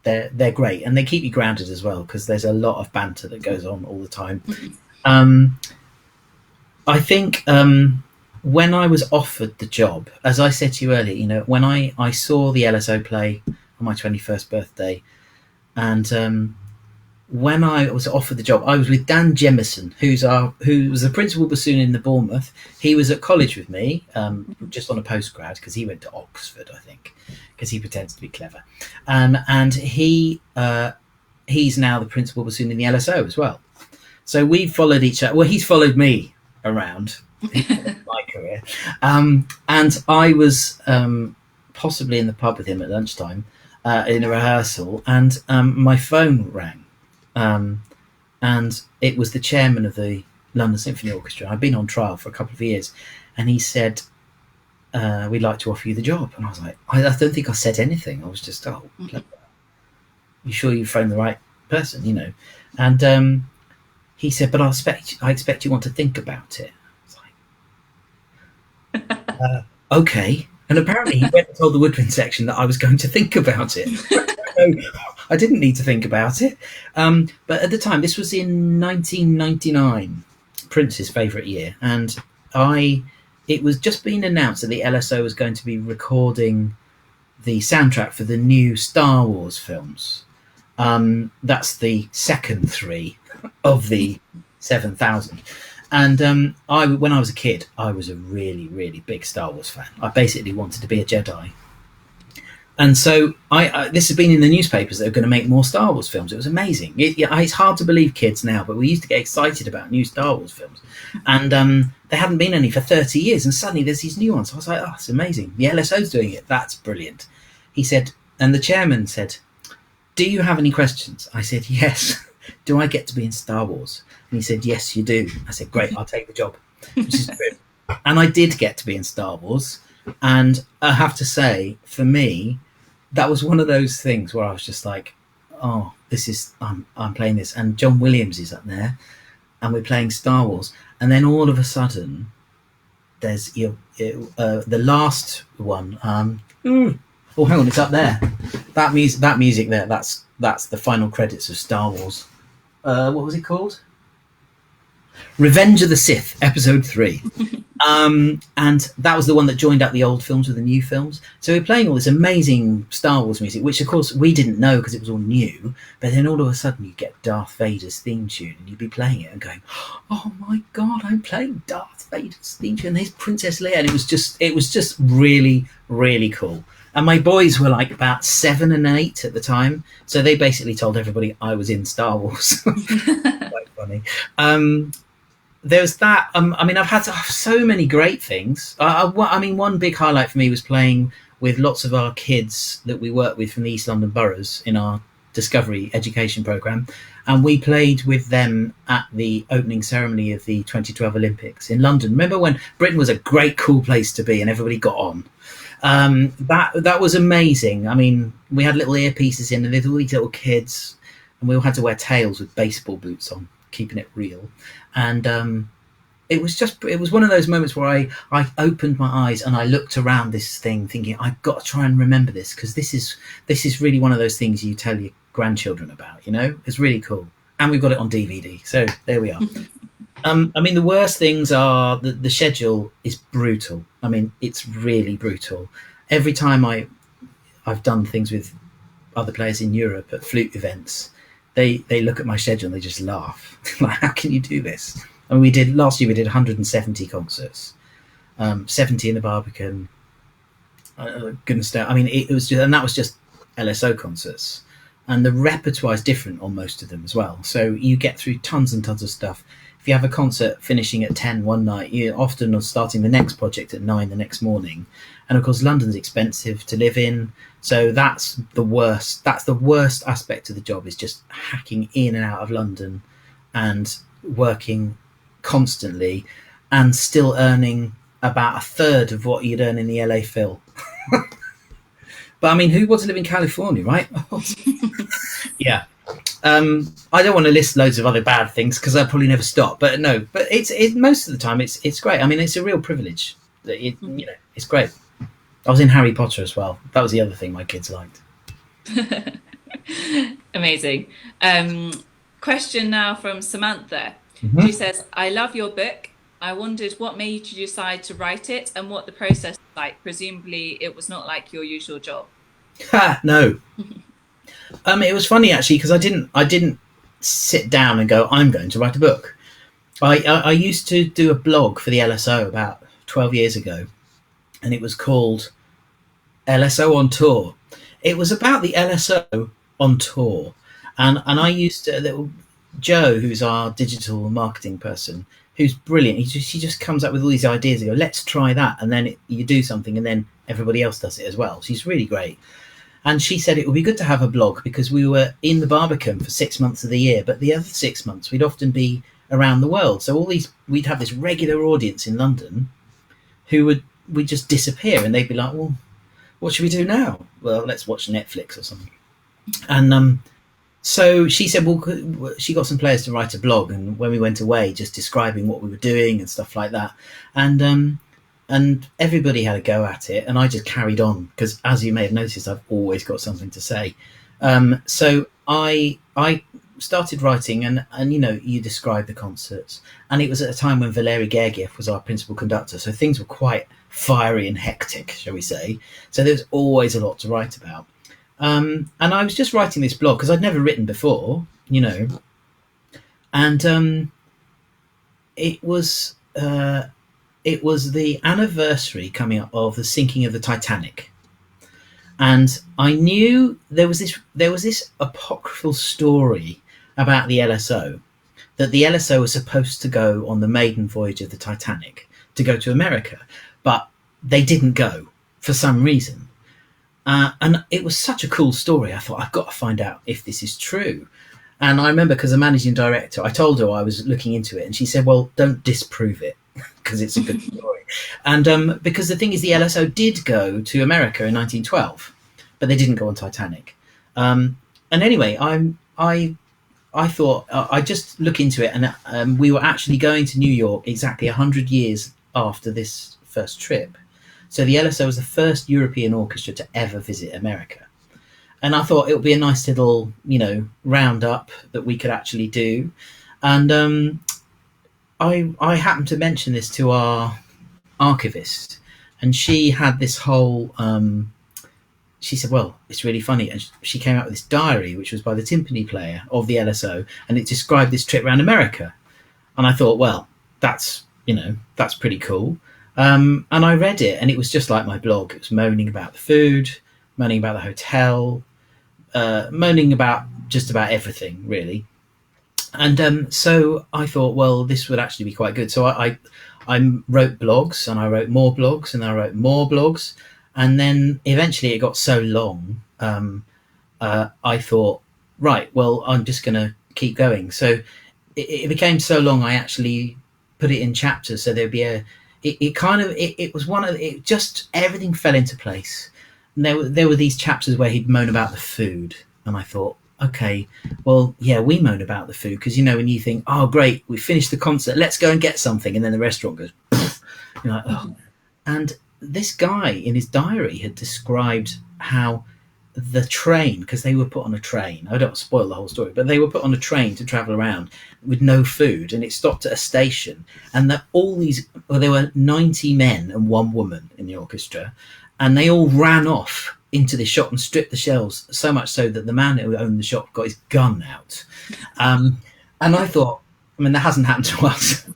They're great, and they keep you grounded as well because there's a lot of banter that goes on all the time. I think when I was offered the job, as I said to you earlier, when I saw the LSO play on my 21st birthday, and when I was offered the job, I was with Dan Jemison, who was the principal bassoon in the Bournemouth. He was at college with me, just on a postgrad, because he went to Oxford, I think, because he pretends to be clever. And he's now the principal bassoon in the LSO as well. So we followed each other. Well, he's followed me around my career. And I was possibly in the pub with him at lunchtime in a rehearsal, and my phone rang. And it was the chairman of the London Symphony Orchestra. I'd been on trial for a couple of years, and he said, we'd like to offer you the job. And I was like, I don't think I said anything. I was just, you sure you phoned the right person, And he said, but I expect you want to think about it. I was like, okay. And apparently he went and told the woodwind section that I was going to think about it. So I didn't need to think about it. But at the time, this was in 1999, Prince's favourite year. And it was just being announced that the LSO was going to be recording the soundtrack for the new Star Wars films. That's the second 3 of the 7,000. And when I was a kid, I was a really, really big Star Wars fan. I basically wanted to be a Jedi. And so this has been in the newspapers that are going to make more Star Wars films. It was amazing. It's hard to believe kids now, but we used to get excited about new Star Wars films. And there hadn't been any for 30 years. And suddenly there's these new ones. I was like, oh, it's amazing. The LSO's doing it. That's brilliant. He said, and the chairman said, do you have any questions? I said, yes. Do I get to be in Star Wars? And he said, yes, you do. I said, great, I'll take the job. Which is good. And I did get to be in Star Wars. And I have to say, for me, that was one of those things where I was just like, oh, I'm playing this. And John Williams is up there and we're playing Star Wars. And then all of a sudden, there's the last one. Oh, hang on, it's up there. That music there, that's the final credits of Star Wars. What was it called? Revenge of the Sith, episode 3. And that was the one that joined up the old films with the new films. So we're playing all this amazing Star Wars music, which of course we didn't know because it was all new. But then all of a sudden you get Darth Vader's theme tune and you'd be playing it and going, oh my God, I'm playing Darth Vader's theme tune. And there's Princess Leia. And it was just really, really cool. And my boys were like about 7 and 8 at the time. So they basically told everybody I was in Star Wars. Quite funny. There's that. I've had so many great things. One big highlight for me was playing with lots of our kids that we work with from the East London boroughs in our Discovery education programme. And we played with them at the opening ceremony of the 2012 Olympics in London. Remember when Britain was a great, cool place to be and everybody got on? That was amazing. I mean, we had little earpieces in and there's all these little kids and we all had to wear tails with baseball boots on, keeping it real. And it was one of those moments where I opened my eyes and I looked around this thing thinking, I've got to try and remember this, because this is really one of those things you tell your grandchildren about, you know. It's really cool. And we've got it on DVD, so there we are. I mean, the worst things are the schedule is brutal. I mean, it's really brutal. Every time I've done things with other players in Europe at flute events, they look at my schedule and they just laugh. Like, how can you do this? I mean, last year we did 170 concerts, 70 in the Barbican. Goodness, I mean, it was just, and that was just LSO concerts, and the repertoire is different on most of them as well. So you get through tons and tons of stuff. If you have a concert finishing at 10 one night, you often are starting the next project at 9 the next morning. And of course, London's expensive to live in, so that's the worst. That's the worst aspect of the job, is just hacking in and out of London and working constantly and still earning about a third of what you'd earn in the LA Phil. But I mean, who wants to live in California, right? Yeah. I don't want to list loads of other bad things because I'll probably never stop. But no, but it's most of the time it's great. I mean, it's a real privilege. It's great. I was in Harry Potter as well. That was the other thing my kids liked. Amazing. Question now from Samantha. Mm-hmm. She says, I love your book. I wondered what made you decide to write it and what the process was like. Presumably it was not like your usual job. No. It was funny actually, because I didn't sit down and go, I'm going to write a book. I used to do a blog for the LSO about 12 years ago, and it was called LSO on Tour. It was about the LSO on tour, and I used to, Joe, who's our digital marketing person, who's brilliant. She just comes up with all these ideas and go, let's try that, and then you do something and then everybody else does it as well. She's really great. And she said it would be good to have a blog because we were in the Barbican for 6 months of the year, but the other 6 months we'd often be around the world. So we'd have this regular audience in London who would just disappear, and they'd be like, well, what should we do now? Well, let's watch Netflix or something. And so she said, well, she got some players to write a blog, and when we went away, just describing what we were doing and stuff like that. And everybody had a go at it, and I just carried on because, as you may have noticed, I've always got something to say. So I started writing, and you described the concerts, and it was at a time when Valery Gergiev was our principal conductor, so things were quite fiery and hectic, shall we say. So there's always a lot to write about. And I was just writing this blog because I'd never written before, and it was the anniversary coming up of the sinking of the Titanic, and I knew there was this apocryphal story about the LSO, that the LSO was supposed to go on the maiden voyage of the Titanic to go to America, but they didn't go for some reason. And it was such a cool story. I thought, I've got to find out if this is true. And I remember, because the managing director, I told her I was looking into it, and she said, well, don't disprove it because it's a good story. And because the thing is, the LSO did go to America in 1912, but they didn't go on Titanic. And anyway, I thought I'd just look into it, and we were actually going to New York exactly 100 years after this first trip. So the LSO was the first European orchestra to ever visit America. And I thought it would be a nice little, roundup that we could actually do. And I happened to mention this to our archivist, and she had this whole... she said, well, it's really funny. And she came out with this diary, which was by the timpani player of the LSO, and it described this trip around America. And I thought, well, that's pretty cool. And I read it, and it was just like my blog. It was moaning about the food, moaning about the hotel, moaning about just about everything, really. And so I thought, well, this would actually be quite good. So I wrote blogs, and I wrote more blogs, and I wrote more blogs. And then eventually it got so long, I thought, right, well, I'm just going to keep going. So it became so long, I actually put it in chapters. So there'd be just everything fell into place. And there were these chapters where he'd moan about the food. And I thought, okay, well, yeah, we moan about the food because, you know, when you think, oh, great, we finished the concert, let's go and get something. And then the restaurant goes, poof. You're like, oh. And this guy in his diary had described how the train, because they were put on a train, I don't spoil the whole story, but they were put on a train to travel around with no food, and it stopped at a station, and that all these, well, there were 90 men and one woman in the orchestra, and they all ran off into the shop and stripped the shelves, so much so that the man who owned the shop got his gun out. And I thought, I mean, that hasn't happened to us.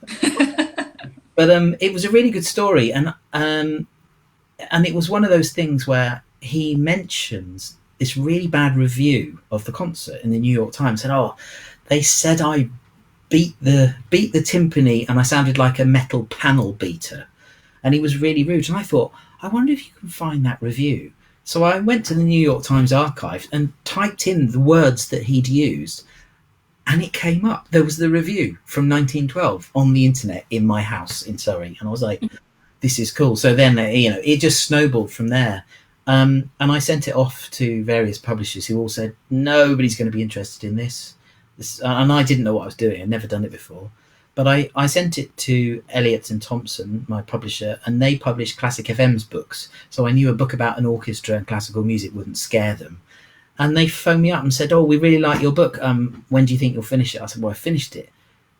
But it was a really good story, and it was one of those things where he mentions this really bad review of the concert in the New York Times. Said, "Oh, they said I beat the timpani, and I sounded like a metal panel beater," and he was really rude. And I thought, I wonder if you can find that review. So I went to the New York Times archive and typed in the words that he'd used, and it came up. There was the review from 1912 on the internet in my house in Surrey, and I was like, "This is cool." So then, you know, it just snowballed from there. And I sent it off to various publishers who all said, nobody's going to be interested in this. And I didn't know what I was doing. I'd never done it before. But I sent it to Elliott and Thompson, my publisher, and they published Classic FM's books. So I knew a book about an orchestra and classical music wouldn't scare them. And they phoned me up and said, "Oh, we really like your book. When do you think you'll finish it?" I said, "Well, I finished it."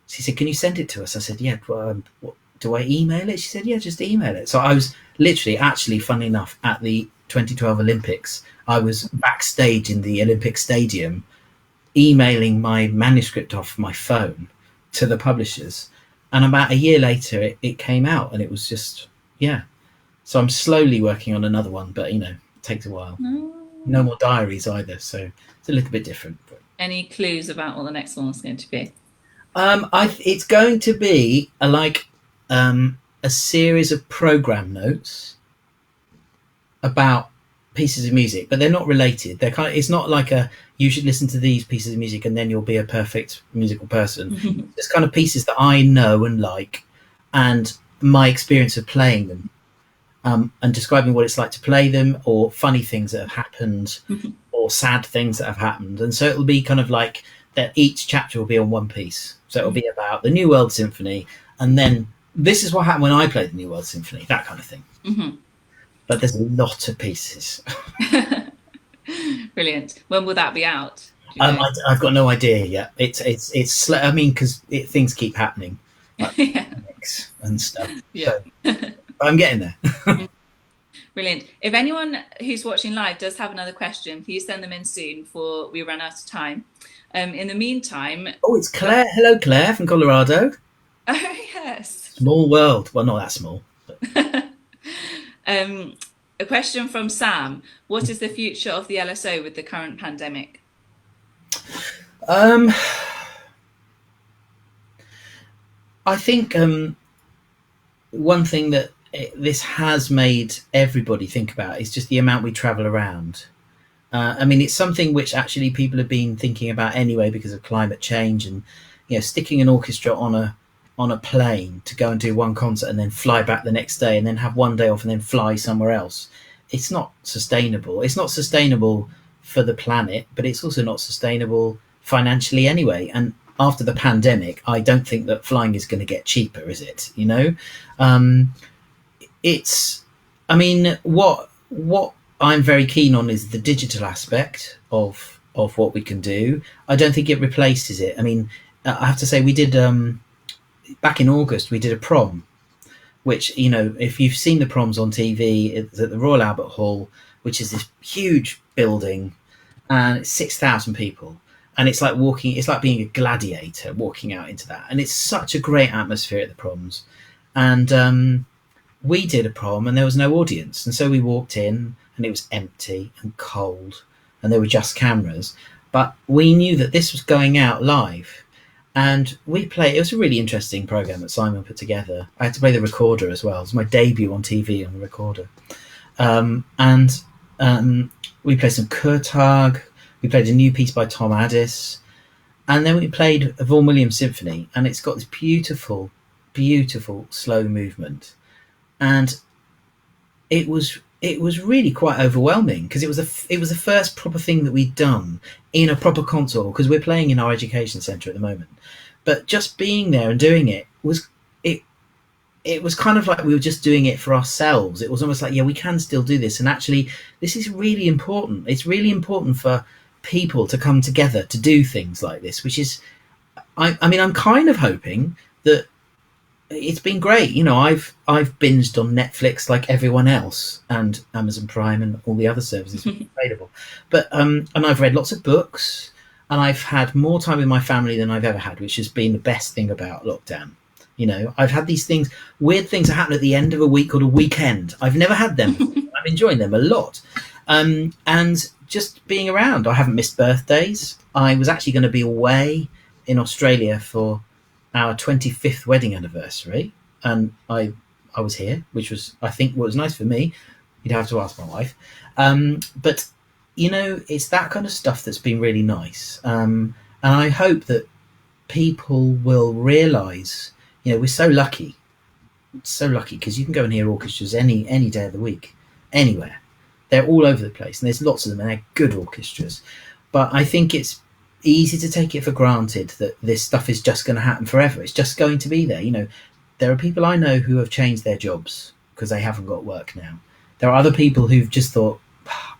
She said, "Can you send it to us?" I said, "Yeah, well, what, do I email it?" She said, "Yeah, just email it." So I was literally, actually, funnily enough, at the 2012 Olympics, I was backstage in the Olympic Stadium emailing my manuscript off my phone to the publishers, and about a year later it came out, and it was just, yeah. So I'm slowly working on another one, but, you know, it takes a while. No more diaries either, so it's a little bit different. Any clues about what the next one is going to be? It's going to be a series of program notes about pieces of music, but they're not related. They're kind of, it's not like you should listen to these pieces of music and then you'll be a perfect musical person. It's kind of pieces that I know and like, and my experience of playing them, and describing what it's like to play them, or funny things that have happened, or sad things that have happened. And so it'll be kind of like that each chapter will be on one piece. So it'll be about the New World Symphony, and then this is what happened when I played the New World Symphony, that kind of thing. But there's a lot of pieces. Brilliant. When will that be out? I've got no idea yet. It's I mean, because things keep happening, like mix and stuff. Yeah. So, I'm getting there. Brilliant. If anyone who's watching live does have another question, please send them in soon before we run out of time. In the meantime... Oh, it's Claire. Hello, Claire from Colorado. Oh, yes. Small world. Well, not that small. But... a question from Sam. What is the future of the LSO with the current pandemic? I think one thing that this has made everybody think about is just the amount we travel around. I mean, it's something which actually people have been thinking about anyway because of climate change, and, you know, sticking an orchestra on a plane to go and do one concert and then fly back the next day and then have one day off and then fly somewhere else. It's not sustainable. It's not sustainable for the planet, but it's also not sustainable financially anyway. And after the pandemic, I don't think that flying is going to get cheaper, is it? You know, I mean, what I'm very keen on is the digital aspect of what we can do. I don't think it replaces it. I mean, I have to say, we did back in August, we did a prom, which, you know, if you've seen the proms on TV, it's at the Royal Albert Hall, which is this huge building, and it's 6,000 people. And it's like being a gladiator walking out into that. And it's such a great atmosphere at the proms. And we did a prom and there was no audience. And so we walked in and it was empty and cold and there were just cameras. But we knew that this was going out live. And it was a really interesting program that Simon put together. I had to play the recorder as well. It was my debut on TV on the recorder. We played some Kurtag. We played a new piece by Tom Addis. And then we played a Vaughan Williams symphony. And it's got this beautiful, beautiful slow movement. And it was it was really quite overwhelming because it was the first proper thing that we'd done in a proper concert hall, because we're playing in our education centre at the moment. But just being there and doing it was it was kind of like we were just doing it for ourselves. It was almost like, yeah, we can still do this, and actually this is really important. It's really important for people to come together to do things like this, which is, I mean, I'm kind of hoping that it's been great. You know, I've binged on Netflix like everyone else, and Amazon Prime and all the other services available. But and I've read lots of books, and I've had more time with my family than I've ever had, which has been the best thing about lockdown. You know, I've had these things, weird things that happen at the end of a week called a weekend. I've never had them. I'm enjoying them a lot. And just being around. I haven't missed birthdays. I was actually going to be away in Australia for our 25th wedding anniversary, and I was here, which was, I think, what was nice for me. You'd have to ask my wife. But, you know, it's that kind of stuff that's been really nice. And I hope that people will realise, you know, we're so lucky because you can go and hear orchestras any day of the week, anywhere. They're all over the place, and there's lots of them, and they're good orchestras. But I think it's easy to take it for granted that this stuff is just going to happen forever. It's just going to be there. You know, there are people I know who have changed their jobs because they haven't got work now. There are other people who've just thought,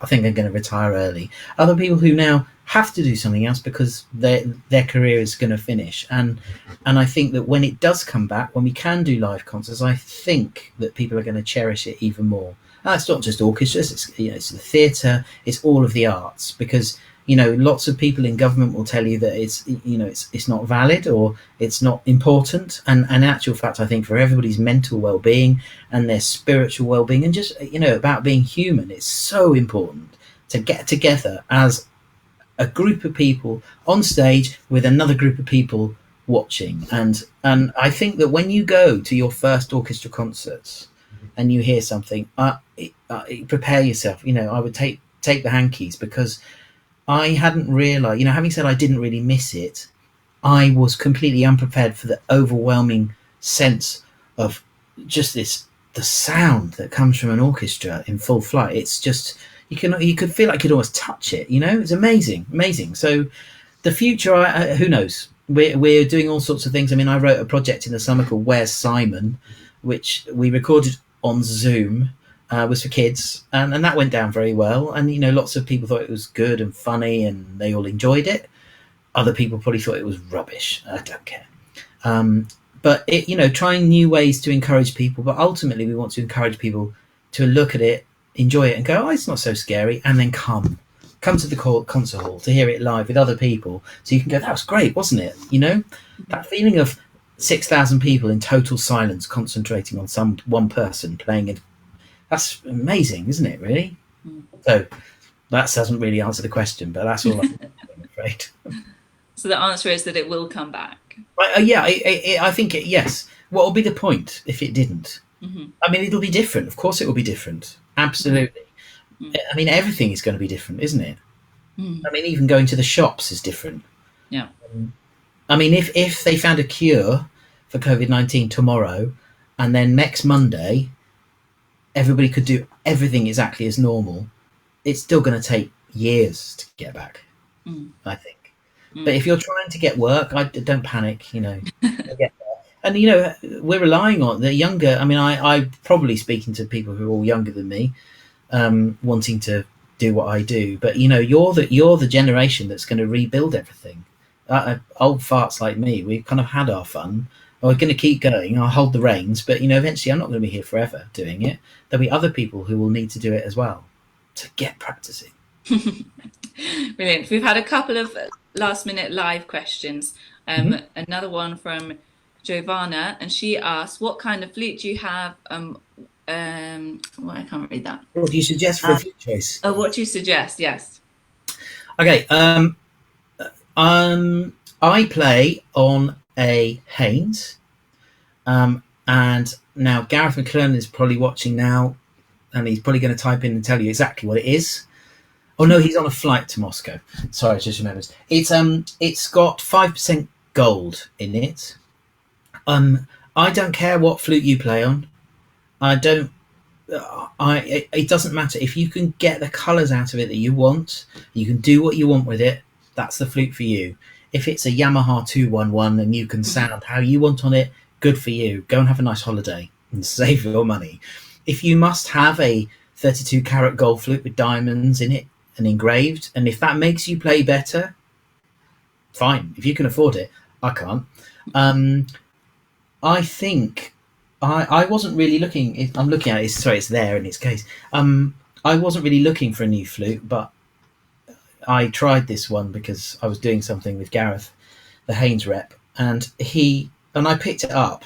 I think I'm going to retire early. Other people who now have to do something else because their career is going to finish. And I think that when it does come back, when we can do live concerts, I think that people are going to cherish it even more. And it's not just orchestras, it's, you know, it's the theatre, it's all of the arts, because, you know, lots of people in government will tell you that it's, you know, it's not valid or it's not important. And in actual fact, I think for everybody's mental well-being and their spiritual well-being, and just, you know, about being human, it's so important to get together as a group of people on stage with another group of people watching. And I think that when you go to your first orchestra concerts and you hear something, prepare yourself. You know, I would take the hankies, because I hadn't realised, you know, having said I didn't really miss it, I was completely unprepared for the overwhelming sense of just the sound that comes from an orchestra in full flight. It's just, you could feel like you could almost touch it, you know. It's amazing. So the future, who knows? We're doing all sorts of things. I mean, I wrote a project in the summer called Where's Simon, which we recorded on Zoom. Was for kids, and that went down very well. And, you know, lots of people thought it was good and funny, and they all enjoyed it. Other people probably thought it was rubbish. I don't care. But it, you know, trying new ways to encourage people. But ultimately, we want to encourage people to look at it, enjoy it, and go, oh, it's not so scary, and then come to the concert hall to hear it live with other people, so you can go, that was great, wasn't it? You know, that feeling of 6,000 people in total silence concentrating on some one person playing it. That's amazing, isn't it, really? So that doesn't really answer the question, but that's all I'm afraid. So the answer is that it will come back. Yeah, I think yes. What will be the point if it didn't? Mm-hmm. I mean, it'll be different. Of course it will be different. Absolutely. Mm-hmm. I mean, everything is going to be different, isn't it? Mm-hmm. I mean, even going to the shops is different. Yeah. I mean, if they found a cure for COVID-19 tomorrow, and then next Monday everybody could do everything exactly as normal, it's still going to take years to get back, I think. But if you're trying to get work, don't panic, you know. Get there. And, you know, we're relying on the younger. I mean, I probably speaking to people who are all younger than me, wanting to do what I do. But, you know, you're the generation that's going to rebuild everything. Old farts like me, we've kind of had our fun. We're going to keep going. I'll hold the reins, but, you know, eventually I'm not going to be here forever doing it. There'll be other people who will need to do it as well to get practicing. Brilliant. We've had a couple of last-minute live questions. Another one from Giovanna, and she asked, "What kind of flute do you have?" Well, I can't read that. What do you suggest for a flute choice? What do you suggest? Yes. Okay. I play on a Haynes, and now Gareth McClellan is probably watching now, and he's probably going to type in and tell you exactly what it is. Oh no, he's on a flight to Moscow. Sorry, I just remembered. It's got 5% gold in it. I don't care what flute you play on. I don't. it doesn't matter if you can get the colours out of it that you want. You can do what you want with it. That's the flute for you. If it's a Yamaha 211 and you can sound how you want on it, good for you. Go and have a nice holiday and save your money. If you must have a 32 carat gold flute with diamonds in it and engraved, and if that makes you play better, fine. If you can afford it, I can't. I think I wasn't really looking. I'm looking at it. Sorry, it's there in its case. I wasn't really looking for a new flute, but I tried this one because I was doing something with Gareth, the Haynes rep, and I picked it up.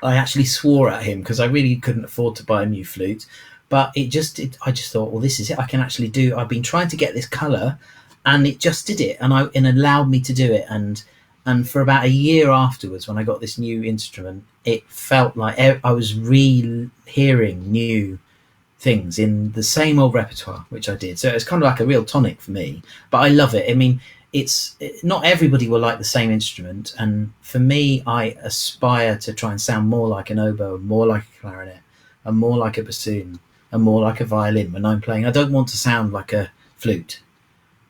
I actually swore at him because I really couldn't afford to buy a new flute, but I just thought, well, this is it. I can actually do. I've been trying to get this colour, and it just did it, and it allowed me to do it. And for about a year afterwards, when I got this new instrument, it felt like I was hearing new things in the same old repertoire, which I did. So it's kind of like a real tonic for me, but I love it. I mean, not everybody will like the same instrument, and for me, I aspire to try and sound more like an oboe, more like a clarinet, and more like a bassoon, and more like a violin when I'm playing. I don't want to sound like a flute.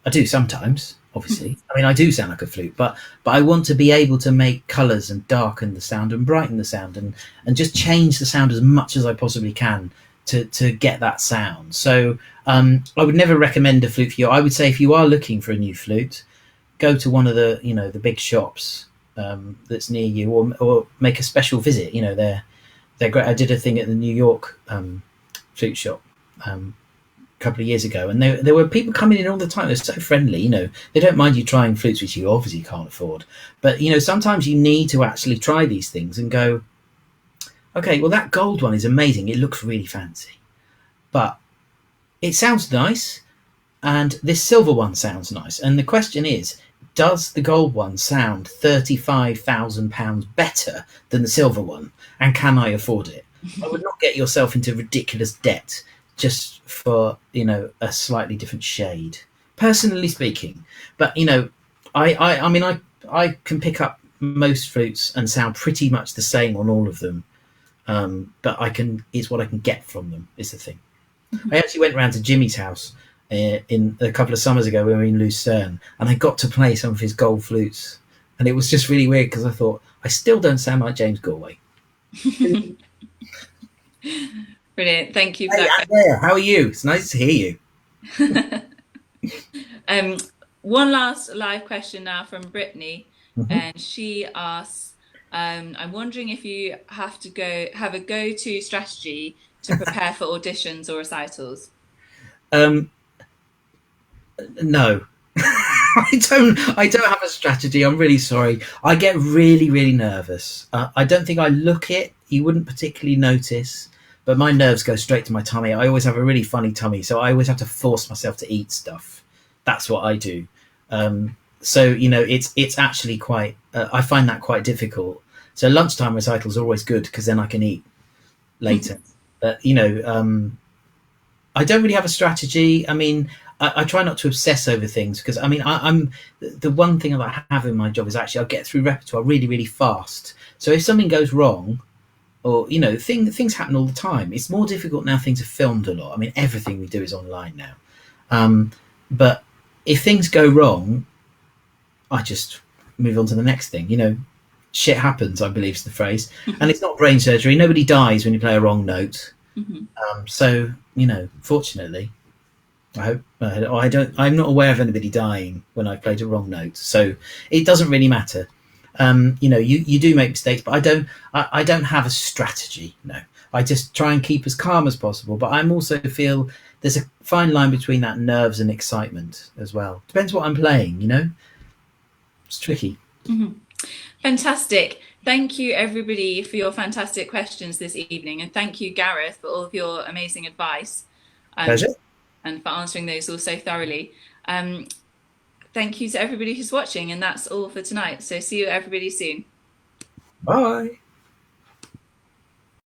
I do sometimes, obviously. I mean, I do sound like a flute, but I want to be able to make colours and darken the sound and brighten the sound and just change the sound as much as I possibly can to get that sound. So I would never recommend a flute for you. I would say if you are looking for a new flute, go to one of the the big shops that's near you, or make a special visit. They're great. I did a thing at the New York flute shop a couple of years ago, and there were people coming in all the time. They're so friendly. They don't mind you trying flutes which you obviously can't afford, but sometimes you need to actually try these things and go, okay, well, that gold one is amazing. It looks really fancy, but it sounds nice, and this silver one sounds nice. And the question is, does the gold one sound £35,000 better than the silver one? And can I afford it? I would not get yourself into ridiculous debt just for, a slightly different shade, personally speaking. But, I can pick up most flutes and sound pretty much the same on all of them. But it's what I can get from them is the thing. I actually went round to Jimmy's house in a couple of summers ago when we were in Lucerne, and I got to play some of his gold flutes, and it was just really weird because I thought, I still don't sound like James Galway. Brilliant, thank you for that. that. Yeah, how are you? It's nice to hear you. One last live question now from Brittany, and she asks, I'm wondering if you have a go-to strategy to prepare for auditions or recitals. No. I don't have a strategy. I'm really sorry. I get really, really nervous. I don't think I look it. You wouldn't particularly notice, but my nerves go straight to my tummy. I always have a really funny tummy, so I always have to force myself to eat stuff. That's what I do. So it's actually quite. I find that quite difficult. So lunchtime recitals are always good because then I can eat later. But I don't really have a strategy. I mean, I try not to obsess over things because I'm the one thing that I have in my job is actually I'll get through repertoire really, really fast. So if something goes wrong, or things happen all the time. It's more difficult now. Things are filmed a lot. I mean, everything we do is online now. But if things go wrong, I just move on to the next thing. Shit happens, I believe is the phrase, and it's not brain surgery. Nobody dies when you play a wrong note. So fortunately, I hope I'm not aware of anybody dying when I've played a wrong note, so it doesn't really matter. You do make mistakes, but I don't have a strategy. No, I just try and keep as calm as possible, but I'm also feel there's a fine line between that nerves and excitement as well. Depends what I'm playing. It's tricky. Fantastic. Thank you, everybody, for your fantastic questions this evening. And thank you, Gareth, for all of your amazing advice. Pleasure. And for answering those all so thoroughly. Thank you to everybody who's watching. And that's all for tonight. So see you, everybody, soon. Bye.